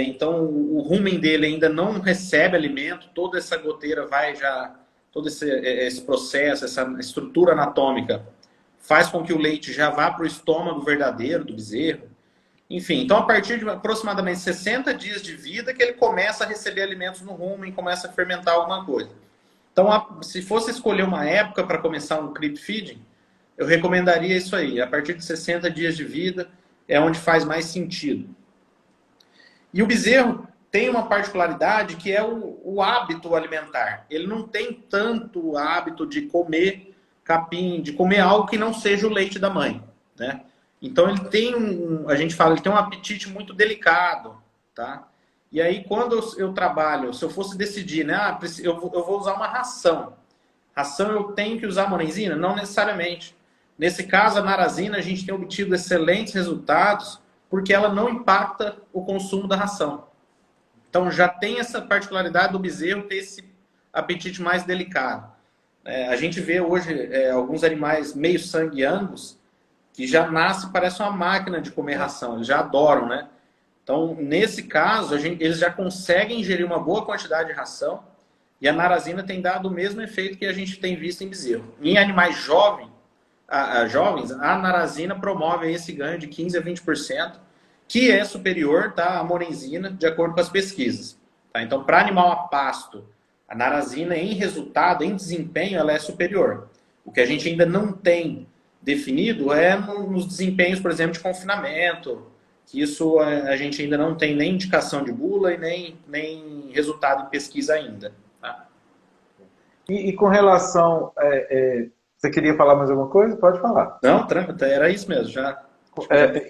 Speaker 2: Então, o rumen dele ainda não recebe alimento, toda essa goteira vai já... Todo esse processo, essa estrutura anatômica, faz com que o leite já vá para o estômago verdadeiro do bezerro. Enfim, então a partir de aproximadamente 60 dias de vida que ele começa a receber alimentos no rumen, começa a fermentar alguma coisa. Então, se fosse escolher uma época para começar um creep feeding, eu recomendaria isso aí. A partir de 60 dias de vida é onde faz mais sentido. E o bezerro tem uma particularidade que é o hábito alimentar. Ele não tem tanto hábito de comer capim, de comer algo que não seja o leite da mãe, né? Então ele tem a gente fala, ele tem um apetite muito delicado, tá? E aí quando eu trabalho, se eu fosse decidir, né, eu vou usar uma ração. Ração eu tenho que usar monenzina? Não necessariamente. Nesse caso, a narazina, a gente tem obtido excelentes resultados porque ela não impacta o consumo da ração. Então já tem essa particularidade do bezerro ter esse apetite mais delicado. A gente vê hoje alguns animais meio sangue angus que já nasce, parece uma máquina de comer ração, eles já adoram, né? Então, nesse caso, eles já conseguem ingerir uma boa quantidade de ração e a narazina tem dado o mesmo efeito que a gente tem visto em bezerro. Em animais jovens, a narazina promove esse ganho de 15% a 20%, que é superior, tá, à monenzina, de acordo com as pesquisas. Tá? Então, para animal a pasto, a narazina, em resultado, em desempenho, ela é superior. O que a gente ainda não tem definido nos desempenhos, por exemplo, de confinamento, que isso a gente ainda não tem nem indicação de bula e nem resultado em pesquisa ainda. Tá?
Speaker 1: E com relação... você queria falar mais alguma coisa? Pode falar.
Speaker 2: Não, tranquilo, era isso mesmo, já...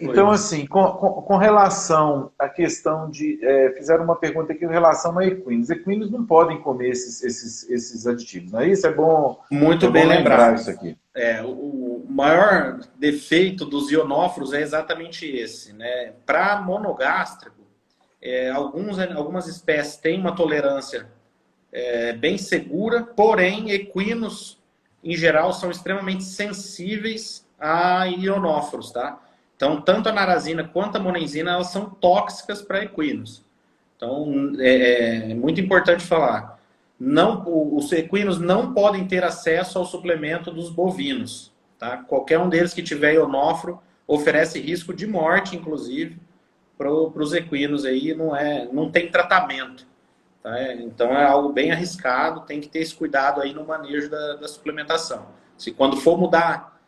Speaker 1: Então, assim, com relação à questão de... fizeram uma pergunta aqui em relação a equinos. Equinos não podem comer esses aditivos, não é isso? É bom,
Speaker 2: muito bem lembrar
Speaker 1: isso aqui.
Speaker 2: O maior defeito dos ionóforos é exatamente esse. Né? Para monogástrico, Algumas espécies têm uma tolerância bem segura, porém, equinos, em geral, são extremamente sensíveis a ionóforos, tá? Então, tanto a narazina quanto a monenzina, elas são tóxicas para equinos. Então, é muito importante falar. Os equinos não podem ter acesso ao suplemento dos bovinos, tá? Qualquer um deles que tiver ionóforo oferece risco de morte, inclusive, para os equinos aí, não tem tratamento. Tá? Então é algo bem arriscado, tem que ter esse cuidado aí no manejo da suplementação. Se quando for mudar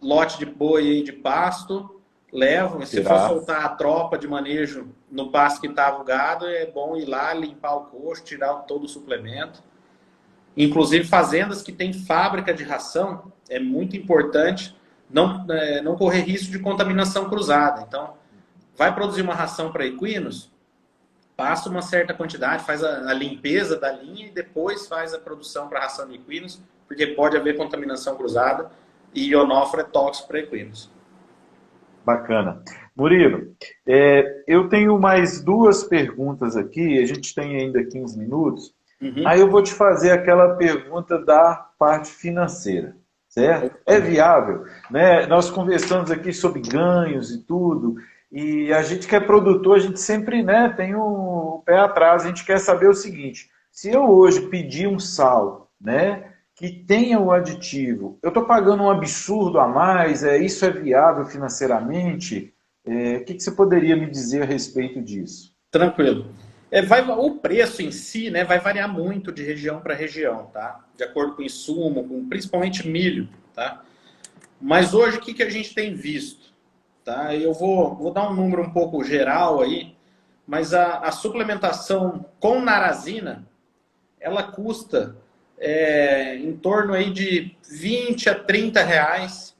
Speaker 2: lote de boi aí de pasto, levam. Se for soltar a tropa de manejo no pasto que estava o gado, é bom ir lá, limpar o coxo, tirar todo o suplemento. Inclusive fazendas que têm fábrica de ração, é muito importante não correr risco de contaminação cruzada. Então, vai produzir uma ração para equinos, passa uma certa quantidade, faz a limpeza da linha e depois faz a produção para ração de equinos, porque pode haver contaminação cruzada e ionóforo é tóxico para equinos.
Speaker 1: Bacana. Murilo, eu tenho mais 2 perguntas aqui, a gente tem ainda 15 minutos. Aí eu vou te fazer aquela pergunta da parte financeira, certo? É viável, né? Nós conversamos aqui sobre ganhos e tudo, e a gente que é produtor, a gente sempre, né, tem o pé atrás, a gente quer saber o seguinte: se eu hoje pedir um sal, né, que tenha o aditivo, eu estou pagando um absurdo a mais, isso é viável financeiramente? O que você poderia me dizer a respeito disso?
Speaker 2: Tranquilo. O preço em si, né, vai variar muito de região para região, tá? De acordo com o insumo, principalmente milho, tá? Mas hoje o que a gente tem visto? Tá? Eu vou dar um número um pouco geral aí, mas a suplementação com narazina, ela custa em torno aí de 20 a 30 reais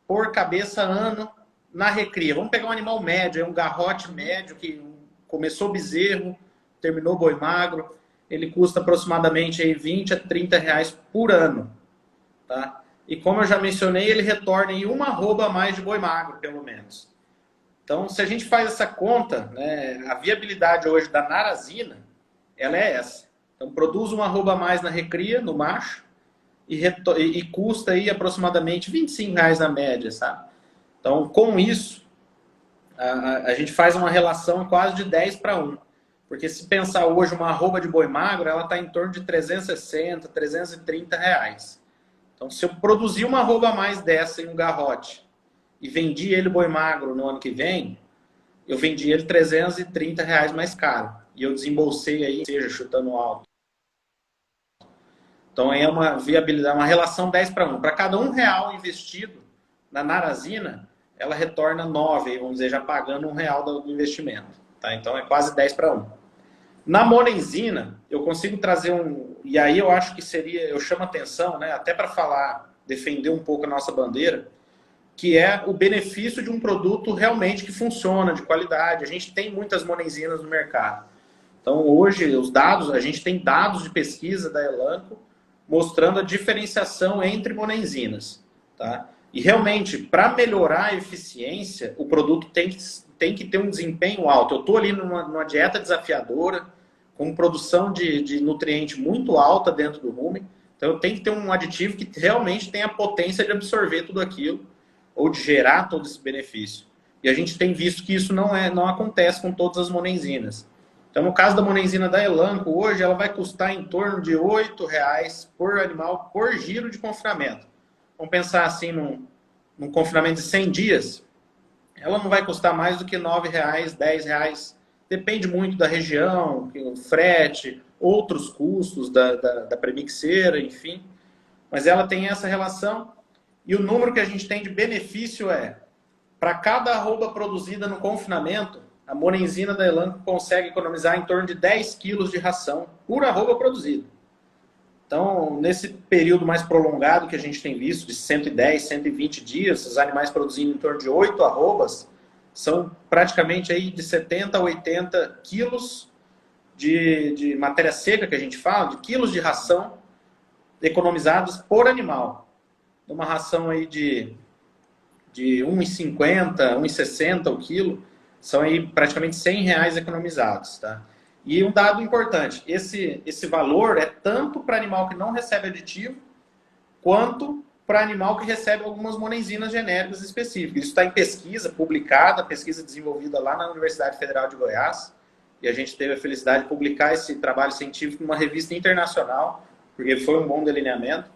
Speaker 2: por cabeça ano na recria. Vamos pegar um animal médio, um garrote médio que começou bezerro, terminou boi magro, ele custa aproximadamente aí 20 a 30 reais por ano. Tá? E como eu já mencionei, ele retorna em uma arroba a mais de boi magro, pelo menos. Então, se a gente faz essa conta, né, a viabilidade hoje da narazina, ela é essa. Então, produz uma arroba a mais na recria, no macho, e custa aí aproximadamente 25 reais na média, sabe? Então, com isso, a gente faz uma relação quase de 10 para 1. Porque se pensar hoje uma arroba de boi magro, ela está em torno de 360, 330 reais. Então, se eu produzir uma arroba a mais dessa em um garrote e vendi ele boi magro no ano que vem, eu vendi ele 330 reais mais caro. E eu desembolsei aí, seja chutando alto. Então, é uma viabilidade, uma relação 10 para 1. Para cada R$1 investido na narazina, ela retorna 9, vamos dizer, já pagando R$1 do investimento. Tá? Então, é quase 10 para 1. Na monenzina, eu consigo trazer e aí eu acho que eu chamo atenção, né, até para falar, defender um pouco a nossa bandeira, que é o benefício de um produto realmente que funciona, de qualidade. A gente tem muitas monenzinas no mercado. Então, hoje, a gente tem dados de pesquisa da Elanco mostrando a diferenciação entre monenzinas. Tá? E realmente, para melhorar a eficiência, o produto tem que ter um desempenho alto. Eu estou ali numa dieta desafiadora, com produção de nutriente muito alta dentro do rumen. Então, eu tenho que ter um aditivo que realmente tenha a potência de absorver tudo aquilo, ou de gerar todo esse benefício. E a gente tem visto que isso não acontece com todas as monenzinas. Então, no caso da monenzina da Elanco, hoje ela vai custar em torno de R$8 por animal por giro de confinamento. Vamos pensar assim, num confinamento de 100 dias, ela não vai custar mais do que R$9, R$10. Depende muito da região, o frete, outros custos da premixeira, enfim. Mas ela tem essa relação. E o número que a gente tem de benefício para cada arroba produzida no confinamento, a monenzina da Elanco consegue economizar em torno de 10 quilos de ração por arroba produzida. Então, nesse período mais prolongado que a gente tem visto, de 110, 120 dias, os animais produzindo em torno de 8 arrobas, são praticamente aí de 70 a 80 quilos de matéria seca, que a gente fala, de quilos de ração economizados por animal. Uma ração aí de 1,50, 1,60 o quilo, São aí praticamente R$ 100 economizados, tá? E um dado importante, esse valor é tanto para animal que não recebe aditivo, quanto para animal que recebe algumas monenzinas genéricas específicas. Isso está em pesquisa publicada, pesquisa desenvolvida lá na Universidade Federal de Goiás, e a gente teve a felicidade de publicar esse trabalho científico numa revista internacional, porque foi um bom delineamento.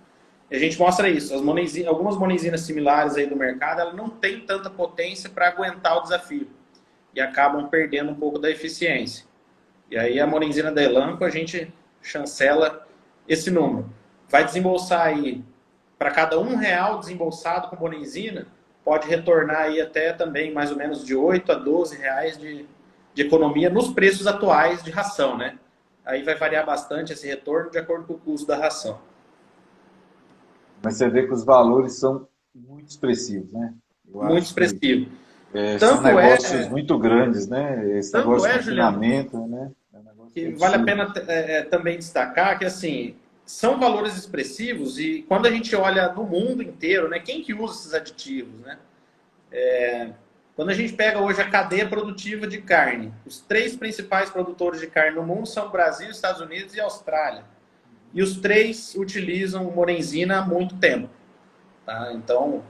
Speaker 2: E a gente mostra isso. Algumas monenzinas similares aí do mercado, elas não têm tanta potência para aguentar o desafio e acabam perdendo um pouco da eficiência. E aí a monenzina da Elanco, a gente chancela esse número. Vai desembolsar aí, para cada R$ 1 desembolsado com monenzina, pode retornar aí até também mais ou menos de 8 a 12 reais de economia nos preços atuais de ração, né? Aí vai variar bastante esse retorno de acordo com o custo da ração.
Speaker 1: Mas você vê que os valores são muito expressivos, né?
Speaker 2: Muito expressivo.
Speaker 1: São negócios muito grandes, né? Esse negócio de confinamento,
Speaker 2: Juliano, né? Que vale a pena também destacar que, assim, são valores expressivos e quando a gente olha no mundo inteiro, né? Quem que usa esses aditivos, né? Quando a gente pega hoje a cadeia produtiva de carne, os 3 principais produtores de carne no mundo são Brasil, Estados Unidos e Austrália. E os 3 utilizam monenzina há muito tempo. Tá? Então,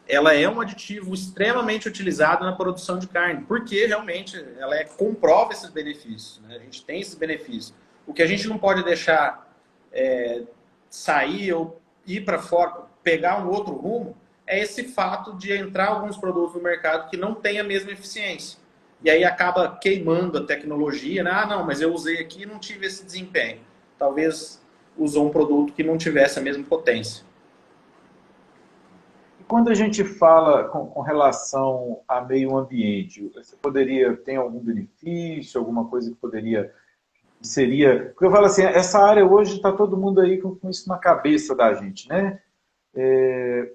Speaker 2: ela é um aditivo extremamente utilizado na produção de carne, porque realmente ela comprova esses benefícios. Né? A gente tem esses benefícios. O que a gente não pode deixar sair ou ir para fora, pegar um outro rumo, é esse fato de entrar alguns produtos no mercado que não têm a mesma eficiência. E aí acaba queimando a tecnologia, né? Ah, não, mas eu usei aqui e não tive esse desempenho. Talvez usou um produto que não tivesse a mesma potência.
Speaker 1: E quando a gente fala com relação a meio ambiente, você poderia ter algum benefício, alguma coisa que poderia... seria... Porque eu falo assim, essa área hoje está todo mundo aí com isso na cabeça da gente, né?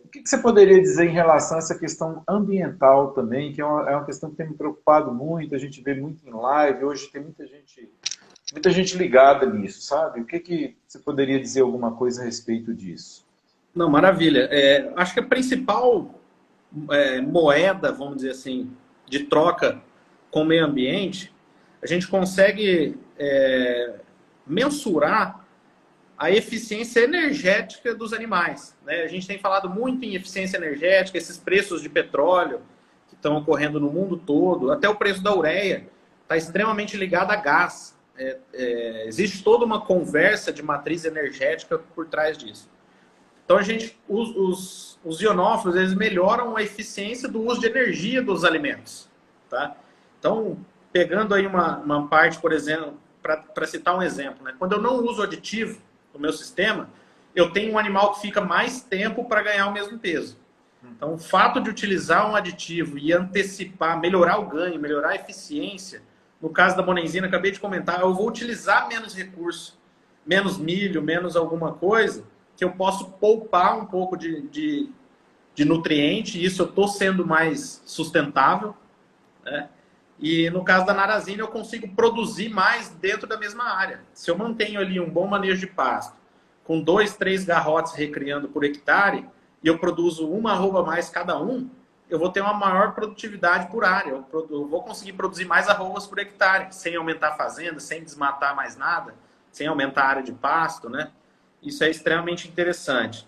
Speaker 1: O que você poderia dizer em relação a essa questão ambiental também, que é uma questão que tem me preocupado muito, a gente vê muito em live, hoje tem muita gente ligada nisso, sabe? O que você poderia dizer alguma coisa a respeito disso?
Speaker 2: Não, maravilha. Acho que a principal moeda, vamos dizer assim, de troca com o meio ambiente, a gente consegue mensurar a eficiência energética dos animais. Né? A gente tem falado muito em eficiência energética, esses preços de petróleo que estão ocorrendo no mundo todo, até o preço da ureia está extremamente ligado a gás. Existe toda uma conversa de matriz energética por trás disso. Então, os ionófilos, eles melhoram a eficiência do uso de energia dos alimentos. Tá? Então, pegando aí uma parte, por exemplo, para citar um exemplo, né? Quando eu não uso aditivo no meu sistema, eu tenho um animal que fica mais tempo para ganhar o mesmo peso. Então, o fato de utilizar um aditivo e antecipar, melhorar o ganho, melhorar a eficiência, no caso da monenzina, acabei de comentar, eu vou utilizar menos recurso, menos milho, menos alguma coisa, que eu posso poupar um pouco de nutriente, e isso eu estou sendo mais sustentável, né? E no caso da narazina, eu consigo produzir mais dentro da mesma área. Se eu mantenho ali um bom manejo de pasto, com 2, 3 garrotes recriando por hectare, e eu produzo uma arroba a mais cada um, eu vou ter uma maior produtividade por área. Eu vou conseguir produzir mais arrobas por hectare, sem aumentar a fazenda, sem desmatar mais nada, sem aumentar a área de pasto, né? Isso é extremamente interessante.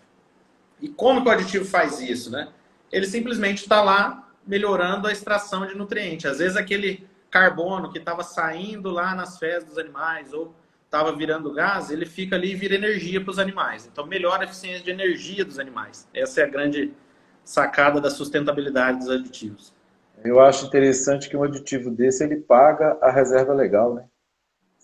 Speaker 2: E como que o aditivo faz isso, né? Ele simplesmente está lá melhorando a extração de nutrientes. Às vezes aquele carbono que estava saindo lá nas fezes dos animais ou estava virando gás, ele fica ali e vira energia para os animais. Então melhora a eficiência de energia dos animais. Essa é a grande sacada da sustentabilidade dos aditivos.
Speaker 1: Eu acho interessante que um aditivo desse, ele paga a reserva legal, né?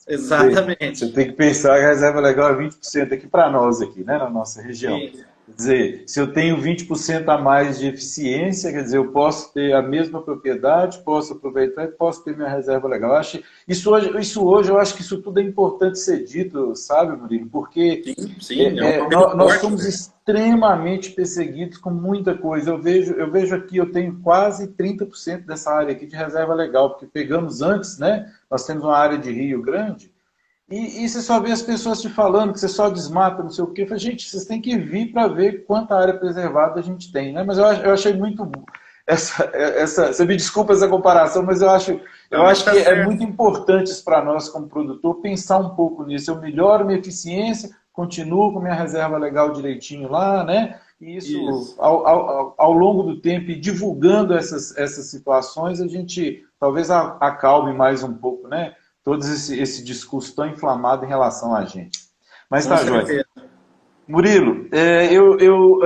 Speaker 2: Exatamente.
Speaker 1: Você tem que pensar que a reserva legal é 20% aqui para nós, aqui, né, na nossa região. Sim. Quer dizer, se eu tenho 20% a mais de eficiência, quer dizer, eu posso ter a mesma propriedade, posso aproveitar e posso ter minha reserva legal. Eu acho, isso hoje, eu acho que isso tudo é importante ser dito, sabe, Murilo? Porque
Speaker 2: sim,
Speaker 1: nós somos extremamente perseguidos com muita coisa. Eu vejo aqui, eu tenho quase 30% dessa área aqui de reserva legal, porque pegamos antes, né? Nós temos uma área de Rio Grande, e você só vê as pessoas te falando que você só desmata, não sei o quê. Eu falei, gente, vocês têm que vir para ver quanta área preservada a gente tem, né? Mas eu achei muito você me desculpa essa comparação, mas eu acho
Speaker 2: Tá
Speaker 1: que é
Speaker 2: certo.
Speaker 1: muito importante isso para nós como produtor, pensar um pouco nisso. Eu melhoro minha eficiência, continuo com minha reserva legal direitinho lá, né? E isso,
Speaker 2: Isso.
Speaker 1: ao longo do tempo, e divulgando essas situações, a gente talvez acalme mais um pouco, né? Todo esse discurso tão inflamado em relação a gente. Mas
Speaker 2: Com
Speaker 1: tá, Joia.
Speaker 2: certeza.
Speaker 1: Murilo,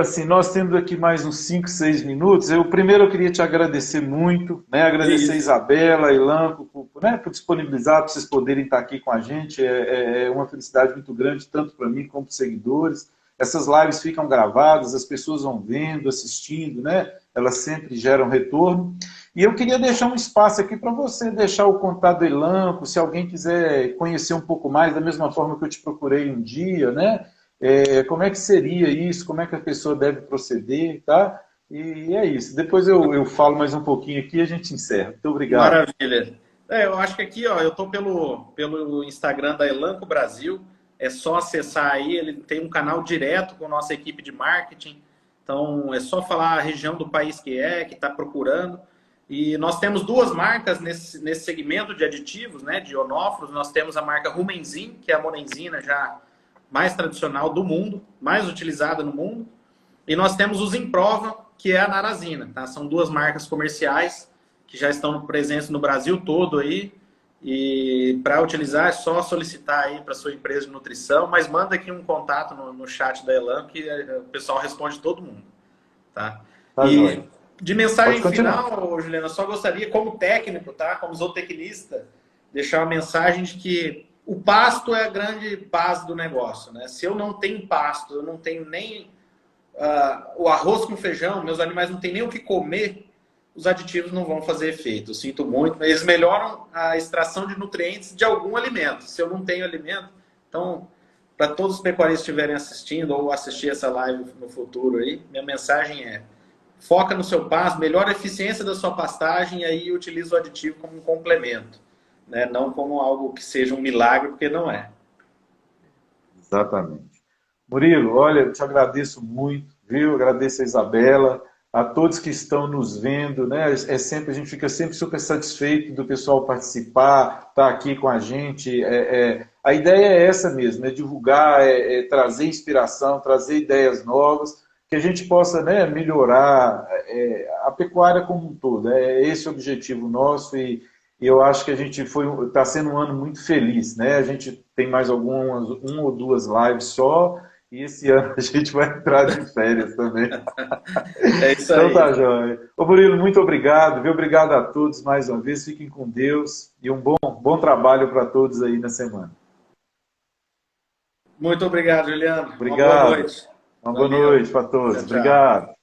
Speaker 1: assim, nós temos aqui mais uns 5, 6 minutos. Primeiro eu queria te agradecer muito, né? Agradecer a
Speaker 2: Isso.
Speaker 1: Isabela, a Ilan, né? Por disponibilizar, por vocês poderem estar aqui com a gente. É uma felicidade muito grande, tanto para mim como para os seguidores. Essas lives ficam gravadas, as pessoas vão vendo, assistindo, né? Elas sempre geram retorno. E eu queria deixar um espaço aqui para você deixar o contato do Elanco, se alguém quiser conhecer um pouco mais, da mesma forma que eu te procurei um dia, né? Como é que seria isso, como é que a pessoa deve proceder, tá? E é isso. Depois eu falo mais um pouquinho aqui e a gente encerra. Muito obrigado.
Speaker 2: Maravilha. Eu acho que aqui, ó, eu tô pelo Instagram da Elanco Brasil. É só acessar aí, ele tem um canal direto com a nossa equipe de marketing. Então, é só falar a região do país que está procurando. E nós temos duas marcas nesse segmento de aditivos, né, de ionóforos. Nós temos a marca Rumenzin, que é a monenzina já mais tradicional do mundo, mais utilizada no mundo. E nós temos o Zimprova, que é a narazina. Tá? São duas marcas comerciais que já estão presentes no Brasil todo aí. E para utilizar é só solicitar aí para sua empresa de nutrição, mas manda aqui um contato no chat da Elan que o pessoal responde todo mundo. Tá?
Speaker 1: Tá,
Speaker 2: E
Speaker 1: joia?
Speaker 2: de
Speaker 1: Pode
Speaker 2: mensagem
Speaker 1: continuar.
Speaker 2: final, Juliana, eu só gostaria, como técnico, tá? Como zootecnista, deixar uma mensagem de que o pasto é a grande base do negócio. Né? Se eu não tenho pasto, eu não tenho nem o arroz com feijão, meus animais não têm nem o que comer, os aditivos não vão fazer efeito. Eu sinto muito, mas eles melhoram a extração de nutrientes de algum alimento. Se eu não tenho alimento, então, para todos os pecuaristas que estiverem assistindo ou assistir essa live no futuro aí, minha mensagem é: foca no seu pasto, melhora a eficiência da sua pastagem e aí utiliza o aditivo como um complemento, né? Não como algo que seja um milagre, porque não é.
Speaker 1: Exatamente. Murilo, olha, eu te agradeço muito, viu? Agradeço a Isabela, a todos que estão nos vendo, né? A gente fica sempre super satisfeito do pessoal participar, estar aqui com a gente. A ideia é essa mesmo, é divulgar, trazer inspiração, trazer ideias novas, que a gente possa, né, melhorar a pecuária como um todo. É esse o objetivo nosso e eu acho que a gente está sendo um ano muito feliz, né? A gente tem mais uma ou duas lives só. E esse ano a gente vai entrar de férias também.
Speaker 2: É isso
Speaker 1: Então
Speaker 2: aí.
Speaker 1: tá, joia. Ô Murilo, muito obrigado, viu? Obrigado a todos mais uma vez. Fiquem com Deus e um bom trabalho para todos aí na semana.
Speaker 2: Muito obrigado, Juliano. Uma boa
Speaker 1: Obrigado.
Speaker 2: noite.
Speaker 1: Uma boa
Speaker 2: Valeu.
Speaker 1: noite para todos.
Speaker 2: Tchau, tchau.
Speaker 1: Obrigado.